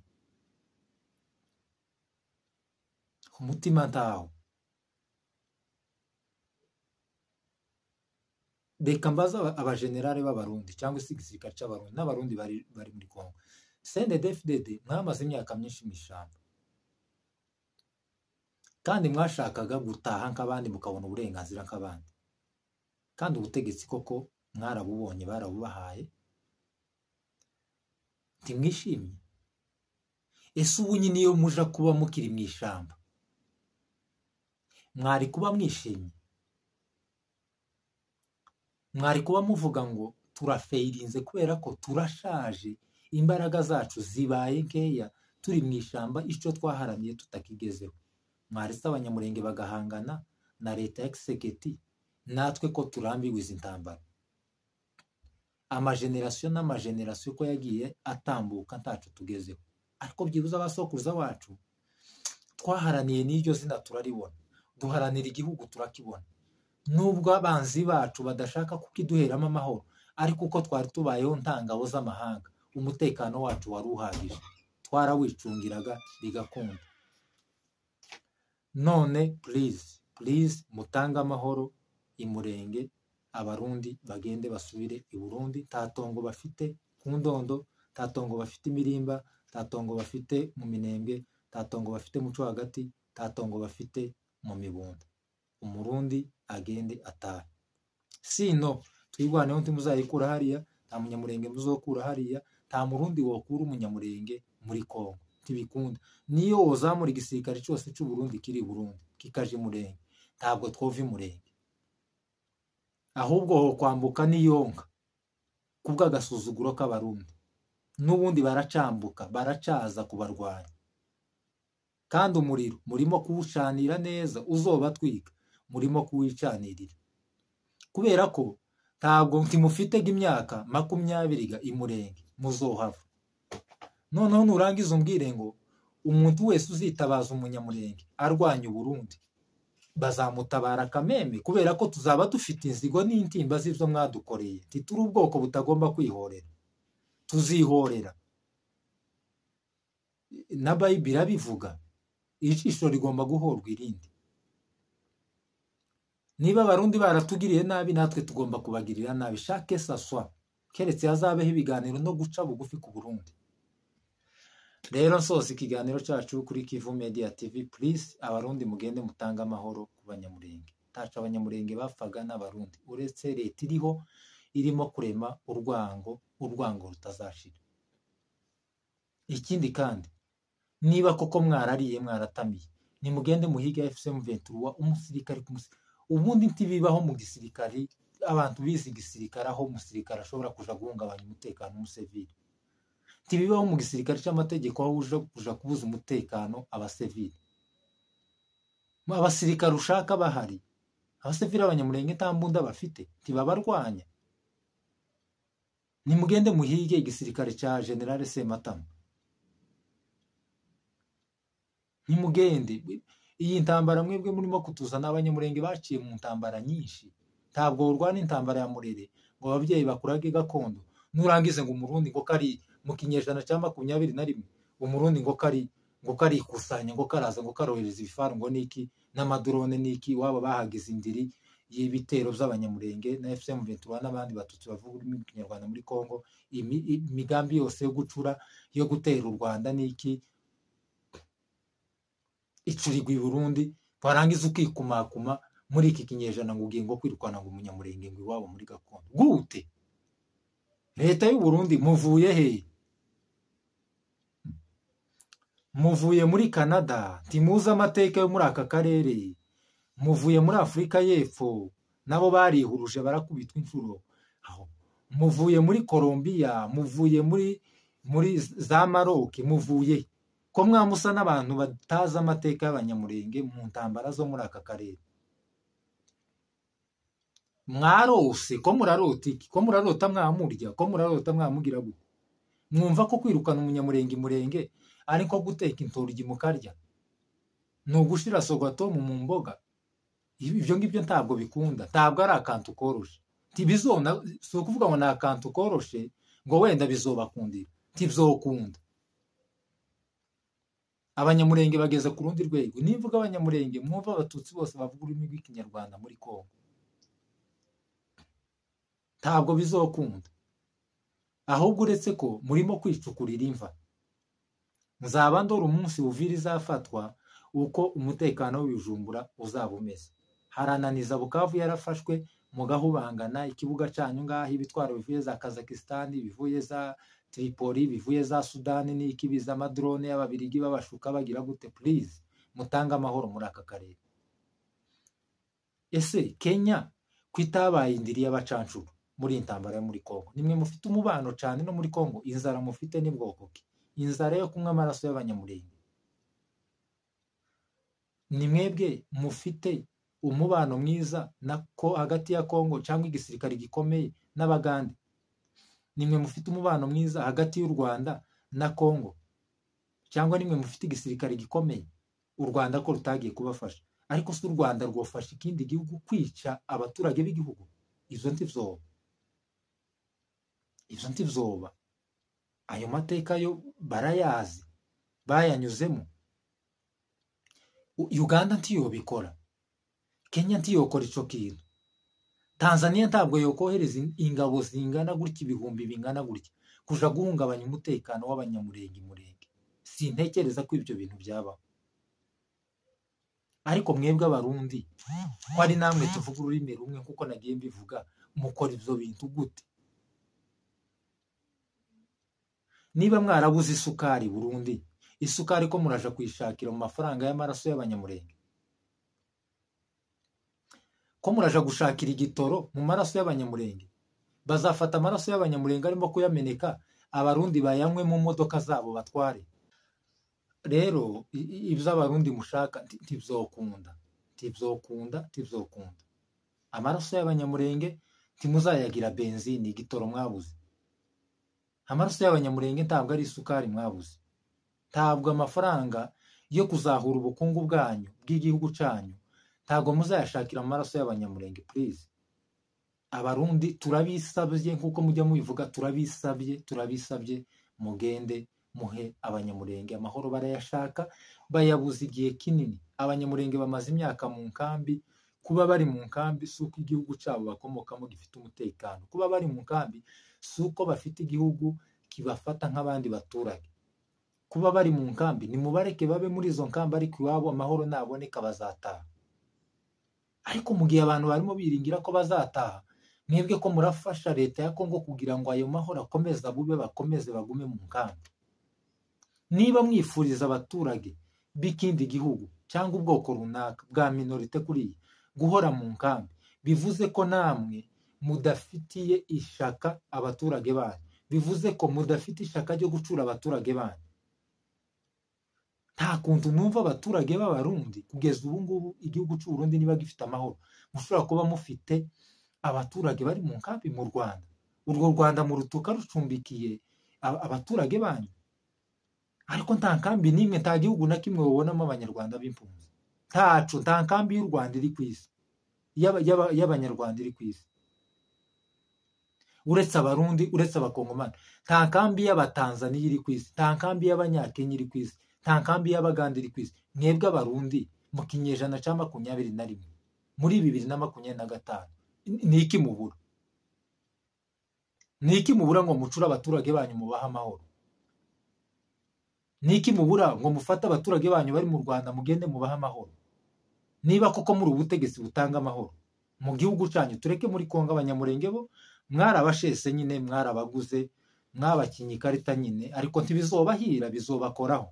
Umutima ntawo. Reka mbaza abagenerale b'abarundi cyangwa se igisirikare cy'abarundi n'abarundi bari muri Kongo, CNDD-FDD mwamaze imyaka myinshi mu ishyamba, kandi mwashakaga gutaha nk'abandi mukabona uburenganzira nk'abandi, kandi ubutegetsi koko mwarabubonye, barabubahaye, ntimwishimye? Ese ubu nyine iyo muja kuba mukiri mu ishyamba mwari kuba mwishimye? Mwari kuba muvuga ngo turafeirinze kubera ko turashaje, imbaraga zacu zibaye nkeya, turi mu ishyamba, icyo twaharaniye tutakigezeho? Mwaretse abanyamurenge bagahangana na leta ya Kisekedi, natwe ko turambiwe izi ntambara. Amagenerasiyo n'amagenerasiyo ko yagiye atambuka ntacu tugezeho, ariko byibuza abasokuruza wacu twaharaniye n'iryo zina turaribona, duharanira igihugu turakibona. Nubwo abanzi bacu badashaka kukiduheramo amahoro, ariko uko twari tubayeho nta ngabo z'amahanga, umutekano wacu wari uhagije, twarawicungiraga bigakunda. None please mutange amahoro imurenge, abarundi bagende basubire i Burundi. Tatongo bafite ku Ndondo, tatongo bafite Imirimba, tatongo bafite mu Minembwe, tatongo bafite muco hagati, tatongo bafite mu Mibunda. Umurundi agende atahe. Sino twigwaneho ntimuzayikura hariya, nta munyamurenge muzokura hariya, nta murundi wokura umunyamurenge muri Kongo, ntibikunda. Niyo wozamura igisirikare cyose cy'u Burundi kiri Burundi kikaje imurenge, ntabwo twova imurenge, ahubwo ho kwambuka niyonka kubw'agasuzuguro k'abarundi. N'ubundi baracambuka, baracaza kubarwanya, kandi umuriro murimo kuwucanira neza, uzobatwika murimo kuwicanirira, kubera ko ntabwo ntimufitega imyaka 20 imurenge muzohava. Noneho nurangiza umbwire ngo umuntu wese uzitabaza umunyamurenge arwanya Burundi bazamutabara kameme, kubera ko tuzaba dufite inzigo n'intimba z'ivyo mwadukoreye. Tituri ubwoko butagomba kwihorera, tuzihorera. Na Bible bivuga ijisho rigomba guhorwa irindi. Niba abarundi baratugiriye nabi, natwe tugomba kubagirira nabi, shake saswa, keretse hazabeho ibiganiro no guca bugufi ku Burundi. rero nsoza ikiganiro cyacu kuri Kivu Media TV, please abarundi mugende mutanga amahoro ku banyamurenge. Taca abanyamurenge bapfaga n'abarundi, uretse leta iriho irimo kurema urwango rutazashira. Ikindi kandi, niba koko mwarariye mwaratamiye, nimugende muhiga FCM 23 umusirikare ubundi ntibibaho mu gisirikare, abantu bizi igisirikare aho umusirikare ashobora kuja guhungabanya umutekano w'umusivili. Ntibibaho mu gisirikare cy'amategeko aho uje kuja kubuza umutekano abasivili. Abasirikare ushaka bahari, abasivili abanyamurenge nta mbunda bafite, ntibabarwanya. Nimugende muhige igisirikare cya General Sematama. Nimugende, iyi ntambara mwebwe murimo kutuzana, abanyamurenge baciye mu ntambara nyinshi. Ntabwo urwana intambara ya Murere ngo ababyeyi bakurage gakondo, nurangize ngo umurundi ngo kari mu kinyejana cya 21 umurundi ngo kari kusanya ngo karaza ngo karohereza ibifaru ngo niki n'amadrone niki, waba bahagize indiri y'ibitero by'abanyamurenge na FCM 23 n'abandi batutsi bavuga ururimi rw'ikinyarwanda muri Kongo. Imigambi yose yo gucura yo gutera u Rwanda niki icurigwa i Burundi, warangiza ukikumakuma muri iki kinyejana ngo ugiye ngo kwirukana ngo umunyamurenge ngo iwabo muri gakondo. Gute? Leta y'u Burundi muvuye he? Muvuye muri Canada, timuzi amateka yo muri aka karere. Muvuye muri Afurika y'Epfo, nabo barihuruje barakubitwa inshuro. Muvuye muri Colombia, muvuye muri za Maroc, muvuye ko mwamusa n'abantu bataza amateka y'abanyamurenge mu ntambara zo muri aka karere. Mwarose ko murarota iki? Ko murarota mwamurya? Ko murarota mwamugira gute? Mwumva ko kwirukana umunyamurenge murenge ariko guteka intoryi mukarya, no gushira sogato mu mboga? Ibyo ngibyo ntabwo bikunda, ntabwo ari akantu koroshe. Tibizona, so kuvuga ngo na akantu koroshe ngo wenda bizobakundira, tivzokunda. Abanyamurenge bageze ku rundi rwego. Nivuga abanyamurenge mwumva abatutsi bose bavuga ururimi rw'ikinyarwanda muri Kongo, ntabwo bizokunda. Ahubwo uretse ko murimo kwicukurira imva. Nzaba ndora umunsi Uvira izafatwa uko umutekano w'Ibujumbura uzaba umeze. Harananiza Bukavu yarafashwe, mugahubangana ikibuga cyanyu ngaho ibitwaro bivuye za Kazakhstan, bivuye za Tripoli, bivuye za Sudani n'iki biza amadrone y'ababirigi babashuka bagira gute. Please mutanga amahoro muri aka karere. Ese Kenya kwitabaye indiri y'abacancuru muri intambara yo muri Kongo? Nimwe mufite umubano cyane no muri Kongo. Inzara mufite ni bwoko ki? Inzara yo kunywa amaraso y'abanyamurenge. Nimwebwe mufite umubano mwiza nako hagati ya Kongo cyangwa igisirikare gikomeye n'Abagande. Nimwe mufite umubano mwiza hagati y'u Rwanda na Kongo, cyangwa nimwe mufite igisirikare gikomeye u Rwanda ko rutagiye kubafasha. Ariko si u Rwanda rwofasha ikindi gihugu kwica abaturage b'igihugu? Izo ntivzoba. Ayo mateka yo barayazi, bayanyuzemo. Uganda ntiyobikora, Kenya ntiyokora ico kintu, Tanzania ntabwo yokohereza ingabo zingana gutya, ibihumbi bingana gutya kuja guhungabanya umutekano w'abanyamurenge murenge. Sintekereza ko ibyo bintu byabaho. Ariko mwebwe abarundi, ko ari namwe tuvuga ururimi rumwe kuko nagiye mbivuga, mukora ivyo bintu gute? Niba mwarabuze isukari Burundi, isukari ko muraja kwishakira mu mafaranga y'amaraso y'abanyamurenge? Ko muraja gushakira igitoro mu maraso y'abanyamurenge? Bazafata amaraso y'abanyamurenge arimo kuyameneka, abarundi bayanywe mu modoka zabo batware. Rero ibyo abarundi mushaka tivzokunda. Amaraso y'abanyamurenge timuzayagira benzini, igitoro mwabuze. Amaraso y'abanyamurenge ntabwo ari isukari mwabuze. Ntabwo amafaranga yo kuzahura ubukungu bwanyu bw'igihugu cyanyu, ntabwo muzayashakira amaraso y'abanyamurenge. Please abarundi turabisabye, nkuko mujya mubivuga, turabisabye mugende muhe abanyamurenge amahoro. Barayashaka, bayabuze igihe kinini. Abanyamurenge bamaze imyaka mu nkambi. Kuba bari mu nkambi suko igihugu cyabo bakomokamo gifite umutekano. Kuba bari mu nkambi suko bafite igihugu kibafata nk'abandi baturage. kuba bari mu nkambi, nimubareke babe muri izo nkambi, ariko iwabo amahoro naboneka bazataha. Ariko mu gihe abantu barimo biringira ko bazataha, mwebwe ko murafasha leta ya Kongo kugira ngo ayo mahoro akomeze bube, bakomeze bagume mu nkambi. Niba mwifuriza abaturage b'ikindi gihugu cyangwa ubwoko runaka bwa minorite kuriya guhora mu nkambi, bivuze ko namwe mudafitiye ishaka abaturage banyu, bivuze ko mudafite ishaka ryo gucura abaturage banyu. Nta kuntu numva abaturage b'abarundi kugeza ubu ngubu igihugu cy'u Burundi niba gifite amahoro, mushobora kuba mufite abaturage bari mu nkambi mu Rwanda, urwo Rwanda mu rutuka rucumbikiye abaturage banyu. Ariko nta nkambi n'imwe, nta gihugu na kimwe ubonamo abanyarwanda b'impunzi. Ntacu, nta nkambi y'u Rwanda iri ku isi, y'abanyarwanda iri ku isi, uretse abarundi, uretse abakongomani. Nta nkambi y'abatanzaniya iri ku isi, nta nkambi y'abanyakenya iri ku isi, nta nkambi y'abaganda iri ku isi. Mwebwe abarundi mu kinyejana cya 21 muri 2025 ni iki mubura? Ni iki mubura ngo mucure abaturage banyu mubaha amahoro? Ni iki mubura ngo mufate abaturage banyu bari mu Rwanda mugende mubaha amahoro? Niba koko muri ubutegetsi butanga amahoro mu gihugu cyanyu, tureke muri Kongo. Abanyamurenge bo mwarabashese nyine, mwarabaguze, mwabakinyi ikarita nyine, ariko ntibizobahira, bizobakoraho.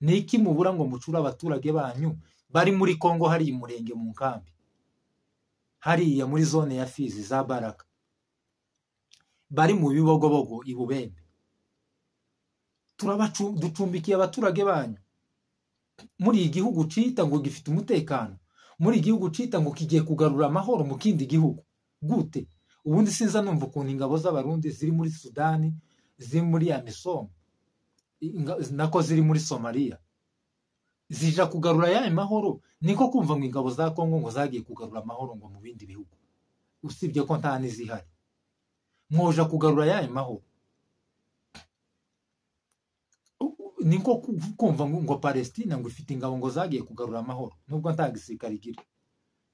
Ni iki mubura ngo mucure abaturage banyu bari muri Kongo, hari imurenge mu nkambi, hariya muri zone ya Fizi za Baraka, bari mu Bibogobogo i Bubembe? Ducumbikiye abaturage banyu muri igihugu cita ngo gifite umutekano, muri igihugu cita ngo kigiye kugarura amahoro mu kindi gihugu. Gute? Ubundi sinza numva ukuntu ingabo z'abarundi ziri muri Sudani, ziri muri Amisom, nako ziri muri Somalia, zija kugarura ya mahoro. Niko kumva ngo ingabo za Kongo ngo zagiye kugarura amahoro ngo mu bindi bihugu, usibye ko nta n'izihari. Mwoja kugarura ya mahoro. Niko kumva ngo Palestina ngo ifite ingabo ngo zagiye kugarura amahoro, nubwo nta gisirikare igira,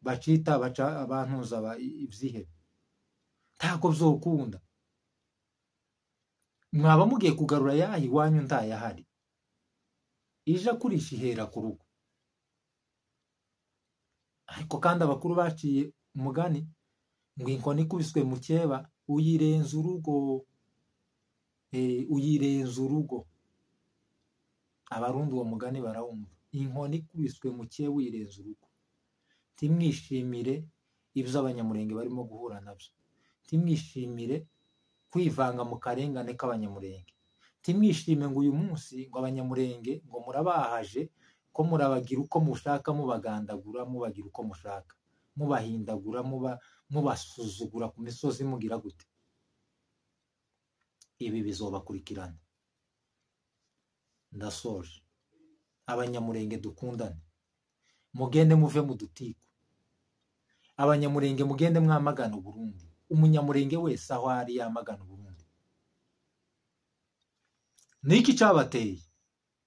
bacita abantuza ibyihebe. Ntabwo byokunda. Mwaba mugiye kugarura yahi iwanyu ntayahari, ija kurisha ihera ku rugo. Ariko kandi abakuru baciye umugani ngo inkoni ikubiswe mu cyeba uyirenza urugo, uyirenza urugo. Abarundi uwo mugani barawumva. Inkoni ikubiswe mu cyeba uyirenza urugo. Timwishimire ibyo abanyamurenge barimo guhura nabyo, timwishimire kwivanga mu karengane k'abanyamurenge, timwishime ngo uyu munsi ngo abanyamurenge ngo murabahaje, ko murabagira uko mushaka, mubagandagura, mubagira uko mushaka, mubahindagura, mubasuzugura ku misozi, mugira gute. Ibi bizobakurikirana. Ndasoje. Abanyamurenge dukundane, mugende muve mu dutiko. Abanyamurenge mugende mwamagana Burundi. Umunyamurenge wese aho ari yamagana Burundi. Niki cyabateye?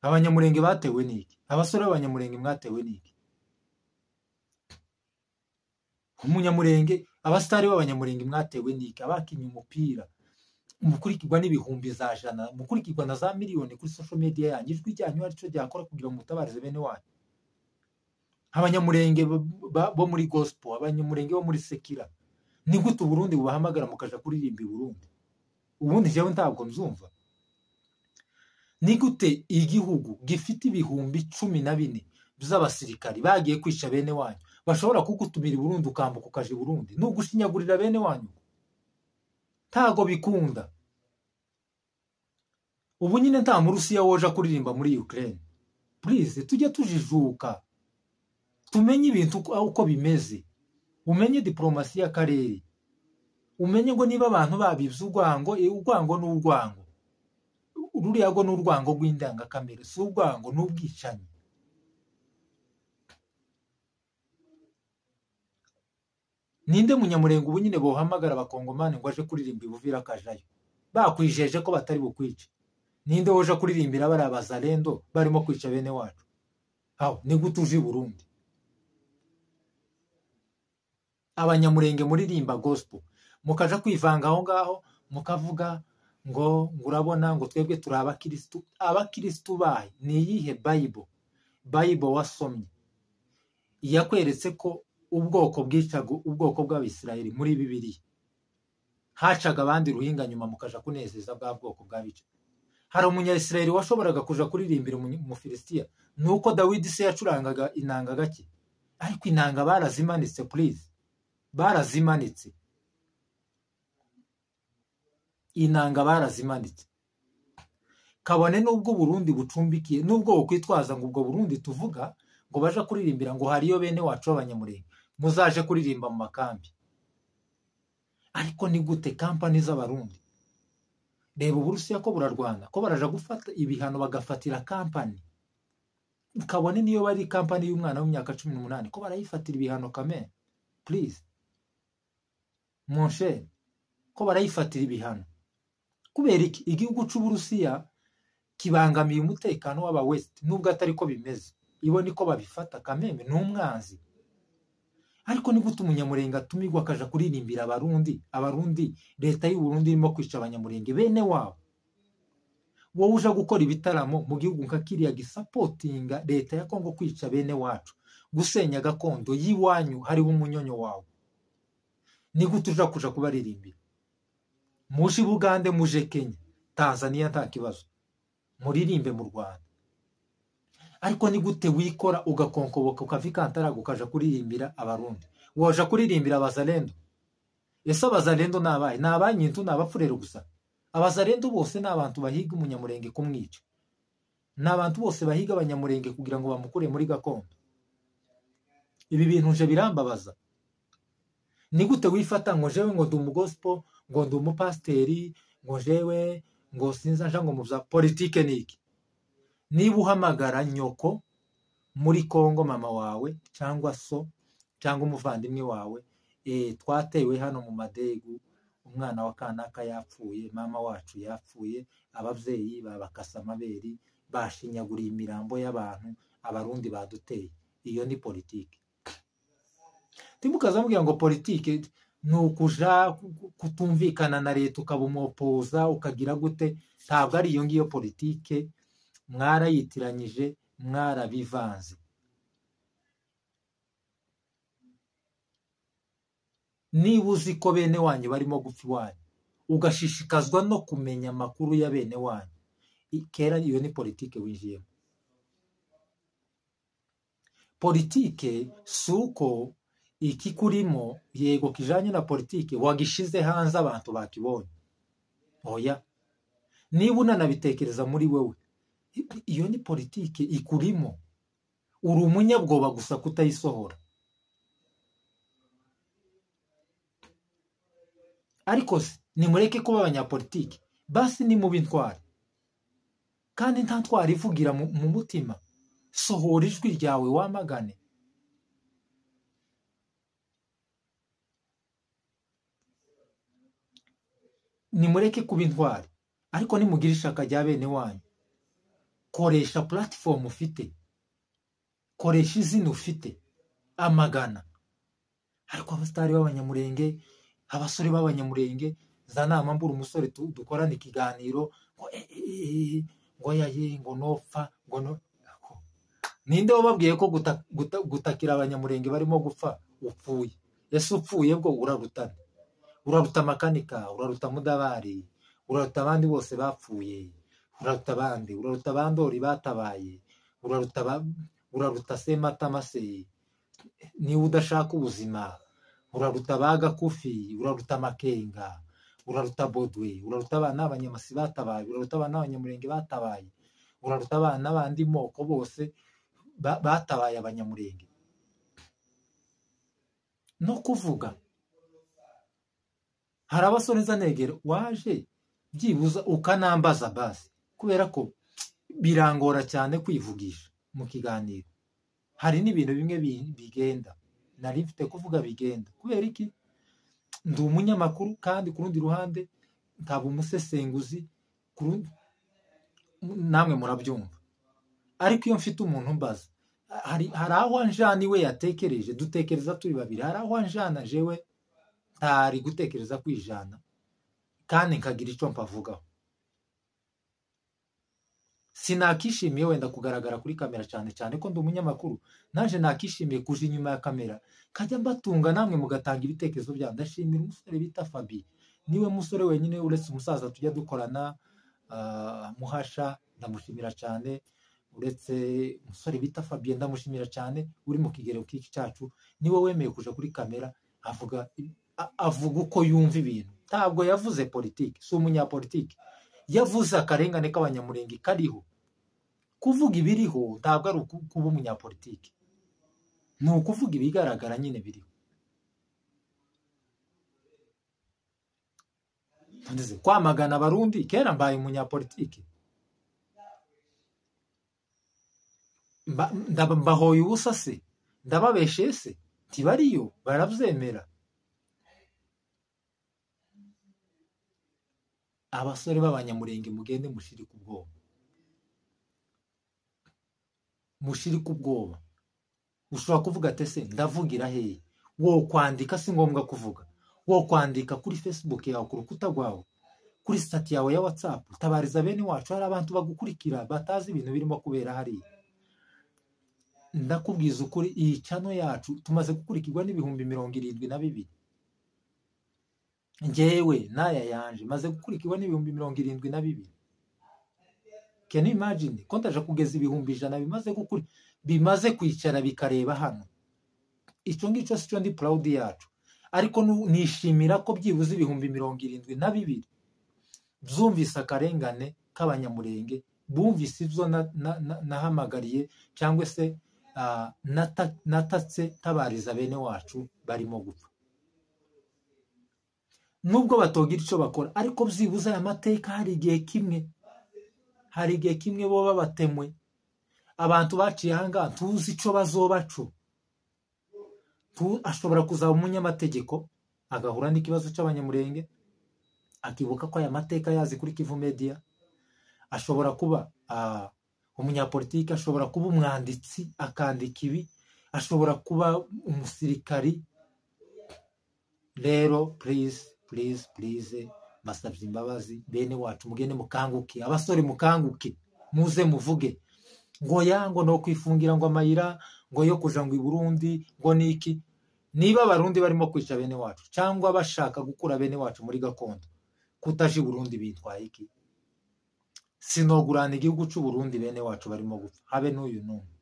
Abanyamurenge batewe niki? Abasore b'abanyamurenge mwatewe niki? Umunyamurenge, abasitari b'abanyamurenge mwatewe niki? Abakinnye umupira mukurikirwa n'ibihumbi za jana, mukurikirwa na za miliyoni kuri social media yanyu, ijwi ryanyu arico ryakora kugira ngo mutabarize bene wanyu. Abanyamurenge bo muri gospel, abanyamurenge bo muri sekira, ni gute Burundi bubahamagara mukaja kuririmba i Burundi? Ubundi jewe ntabwo mzumva. Ni gute igihugu gifite ibihumbi 14 by'abasirikari bagiye kwica bene wanyu bashobora kugutumira i Burundi ukambuka ukaje i Burundi n'ugushinyagurira bene wanyu? Ntago bikunda. Ubu nyine nta Murusiya woja kuririmba muri Ukraine. Please tujye tujijuka, tumenye ibintu uko bimeze, umenye diplomasi y'akarere, umenye ngo niba abantu babivye urwango n'urwango, ruriya go n'urwango rw'indangakamere, si urwango n'ubwicanyi. Ninde munyamurenge ubu nyine bohamagara abakongomani ngo aje kuririmba Buvira akajayo bakwijeje ko batari bukwice? Ninde woje kuririmbira bari abazalendo barimo kwica bene wacu? Aho ni gutuje i Burundi. Abanyamurenge muririmba gospel mukaja kwivanga aho ngaho mukavuga ngo urabona ngo twebwe turi abakristu bahe. Ni iyihe Bible wasomye yakweretse ko ubwoko bwicaga ubwoko bw'Abisirayeli muri Bibiliya hacaga abandi ruhinga nyuma mukaja kunezeza bwa bwoko bw'abica? Hari umunyayisirayeli washoboraga kuja kuririmbira umufilisitiya? Nuko Dawidi se yacurangaga inanga gake, ariko inanga barazimanitse, please, barazimanitse, inanga barazimanitse. Kabone n'ubwo Burundi bucumbikiye, n'ubwo wokwitwaza ngo ubwo Burundi tuvuga ngo baje kuririmbira ngo hariyo bene wacu b'abanyamurenge muzaje kuririmba mu makambi. Ariko ni gute kampani z'abarundi? Reba Uburusiya ko burarwana, ko baraja gufata ibihano bagafatira kampani. Kabone niyo bari kampani y'umwana w'imyaka 18 ko barayifatira ibihano kamere, please, mon cher, ko barayifatira ibihano. Kubera iki? Igihugu c'Uburusiya kibangamiye umutekano w'aba West, nubwo atari ko bimeze. Ibo niko babifata kameme, n'umwanzi. Ariko ni gute umunyamurenge atumigwa akaja kuririmbira abarundi leta y'u Burundi irimo kwica abanyamurenge bene wabo? Wowe uja gukora ibitaramo mu gihugu nka kiriya gisapotinga leta ya Kongo kwica bene wacu, gusenya gakondo yiwanyu hariho umunyonyo wawe. Ni gute uja kuja kubaririmbira? Muje Bugande, muje Kenya, Tanzania nta kibazo, muririmbe mu Rwanda. Ariko ni gute wikora ugakonkoboka ukavikantara ukaja kuririmbira abarundi? Woja kuririmbira abazalendo? Ese abazalendo nabaye? Nabanyintu nabapfurero gusa? Abazalendo bose n'abantu bahiga umunyamurenge kumwica. N'abantu bose bahiga abanyamurenge kugira ngo bamukure muri gakondo. Ibi bintu nje birambabaza. Ni gute wifata ngo jewe ngo ndi umugospel, ngo ndi umupasteri, ngo jewe ngo sinza nja ngo muza politike niki? Niba uhamagara nyoko muri Kongo, mama wawe cyangwa so cyangwa umuvandimwe wawe, twatewe hano mu Madegu, umwana wa kanaka yapfuye, mama wacu yapfuye, abavyeyi babakasa amaberi, bashinyaguriye imirambo y'abantu, abarundi baduteye. Iyo ni politike. Timukaza mubwira ngo politike nukuja kutumvikana na leta ukaba umupoza ukagira gute? Ntabwo ari iyo ngiyo politike. Mwarayitiranyije, mwarabivanze. Niba uzi ko bene wanyu barimo gupfa iwanyu, ugashishikazwa no kumenya amakuru ya bene wanyu, kera iyo ni politike winjiyemo. Politike suko iki kurimo yego kijanye na politike wagishize hanze abantu bakibonye. Oya, niba unanabitekereza muri wewe, iyo ni politike ikurimo, uri umunyabwoba gusa kutayisohora. Ariko nimureke kuba abanyapolitike, basi ni mubintware, kandi nta ntwari ivugira mu mutima. Sohora ijwi ryawe wamagane. Nimureke kuba intwari, ariko nimugira ishaka rya bene wanyu, koresha platform ufite, koresha izina ufite, amagana. Ariko abastari b'abanyamurenge, abasore b'abanyamurenge, za nama mbura umusore dukorana ikiganiro ngo yaye ngo nopfa ngo no. Ninde wababwiye ko gutakira abanyamurenge barimo gupfa upfuye? Ese upfuye bwo urarutana? Uraruta makanika, uraruta mudabari, uraruta abandi bose bapfuye, uraruta abandi, uraruta abandori batabaye, uraruta semata mase. Niba udashaka ubuzima, uraruta bagakufi, uraruta makenga, uraruta bodwe, uraruta abana abanyamasi batabaye, uraruta abana abanyamurenge batabaye, uraruta abana abandi moko bose batabaye abanyamurenge. No kuvuga hari abasore nzanegera waje byibuza ukanambaza basi, kubera ko birangora cyane kwivugisha mu kiganiro. Hari n'ibintu bimwe bigenda nari mfite kuvuga bigenda. Kubera iki? Ndi umunyamakuru, kandi ku rundi ruhande nkaba umusesenguzi, namwe murabyumva. Ariko iyo mfite umuntu mbaza, hari aho anjana iwe yatekereje, dutekereza turi babiri, hari aho anjana jewe ntari gutekereza kwijana, kandi nkagira icyo mpavugaho. sinakishimiye wenda kugaragara kuri kamera cyane cyane ko ndi umunyamakuru, naje nakishimiye kuja inyuma ya kamera kajya mbatunga namwe mugatanga ibitekerezo byanyu. Ndashimira umusore bita Fabi, niwe musore wenyine uretse umusaza tujya dukorana Muhasha, ndamushimira cyane. Uretse umusore bita Fabien ndamushimira cyane, uri mu kigero k'iki cyacu, niwe wemeye kuja kuri kamera avuga uko yumva ibintu. Ntabwo yavuze politiki, si umunyapolitiki, yavuze akarengane k'abanyamurenge kariho. Kuvuga ibiriho ntabwo ari kuba umunyapolitiki, ni ukuvuga ibigaragara nyine biriho. Kwamagana abarundi, kera mbaye umunyapolitiki, mbahoye ubusa se, ndababeshe se, ntibariyo barabyemera. Abasore b'abanyamurenge mugende mushirike ubwoba, mushirike ubwoba. Ushobora kuvuga ati se ndavugira hehe? Wo kwandika si ngombwa kuvuga, wo kwandika kuri Facebook yawe, ku rukuta rwawe, kuri stati yawe ya WhatsApp, tabariza bene wacu, hari abantu bagukurikira batazi ibintu birimo kubera hariya. Ndakubwiza ukuri, iyi channel yacu tumaze gukurikirwa n'ibihumbi 72. Njyewe naya yanje maze gukurikirwa n'ibihumbi 72. Can you imagine ko ndaje kugeza ibihumbi 100 bimaze kwicara bikareba hano? Icyo ngicyo cyo ndi proud yacu, ariko nishimira ko byibuze ibihumbi 72 byumvise akarengane k'abanyamurenge, bumvise ibyo nahamagariye cyangwa se natatse tabariza bene wacu barimo gupfa. Nubwo batogira icyo bakora, ariko byibuze aya mateka hari igihe kimwe bo babatemwe, abantu baciye hanga tuzi icyo bazobacu. Ashobora kuzaba umunyamategeko agahura n'ikibazo cy'abanyamurenge, akibuka ko aya mateka yazi kuri Kivu Media. Ashobora kuba umunyapolitiki, ashobora kuba umwanditsi akandika ibi, ashobora kuba umusirikari. Rero please basabye imbabazi bene wacu, mugende mukanguke. Abasore mukanguke, muze muvuge ngo yango no kwifungira ngo amayira ngo yo kuja ngo i Burundi ngo niki. Niba abarundi barimo kwica bene wacu cyangwa bashaka gukura bene wacu muri gakondo, kutaje i Burundi bitwaye iki? Sinogurana igihugu cy'u Burundi bene wacu barimo gupfa, habe n'uyu n'umwe.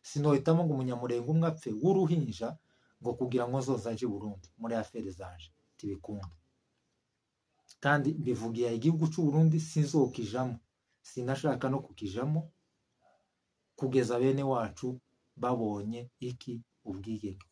Sinohitamo ngo umunyamurenge umwe apfe w'uruhinja ngo kugira ngo nzozaje i Burundi muri afere zanje, tibikunda. Kandi mbivugiye igihugu cy'u Burundi sinzokijamo, sinashaka no kukijamo kugeza bene wacu babonye iki ubwigenge.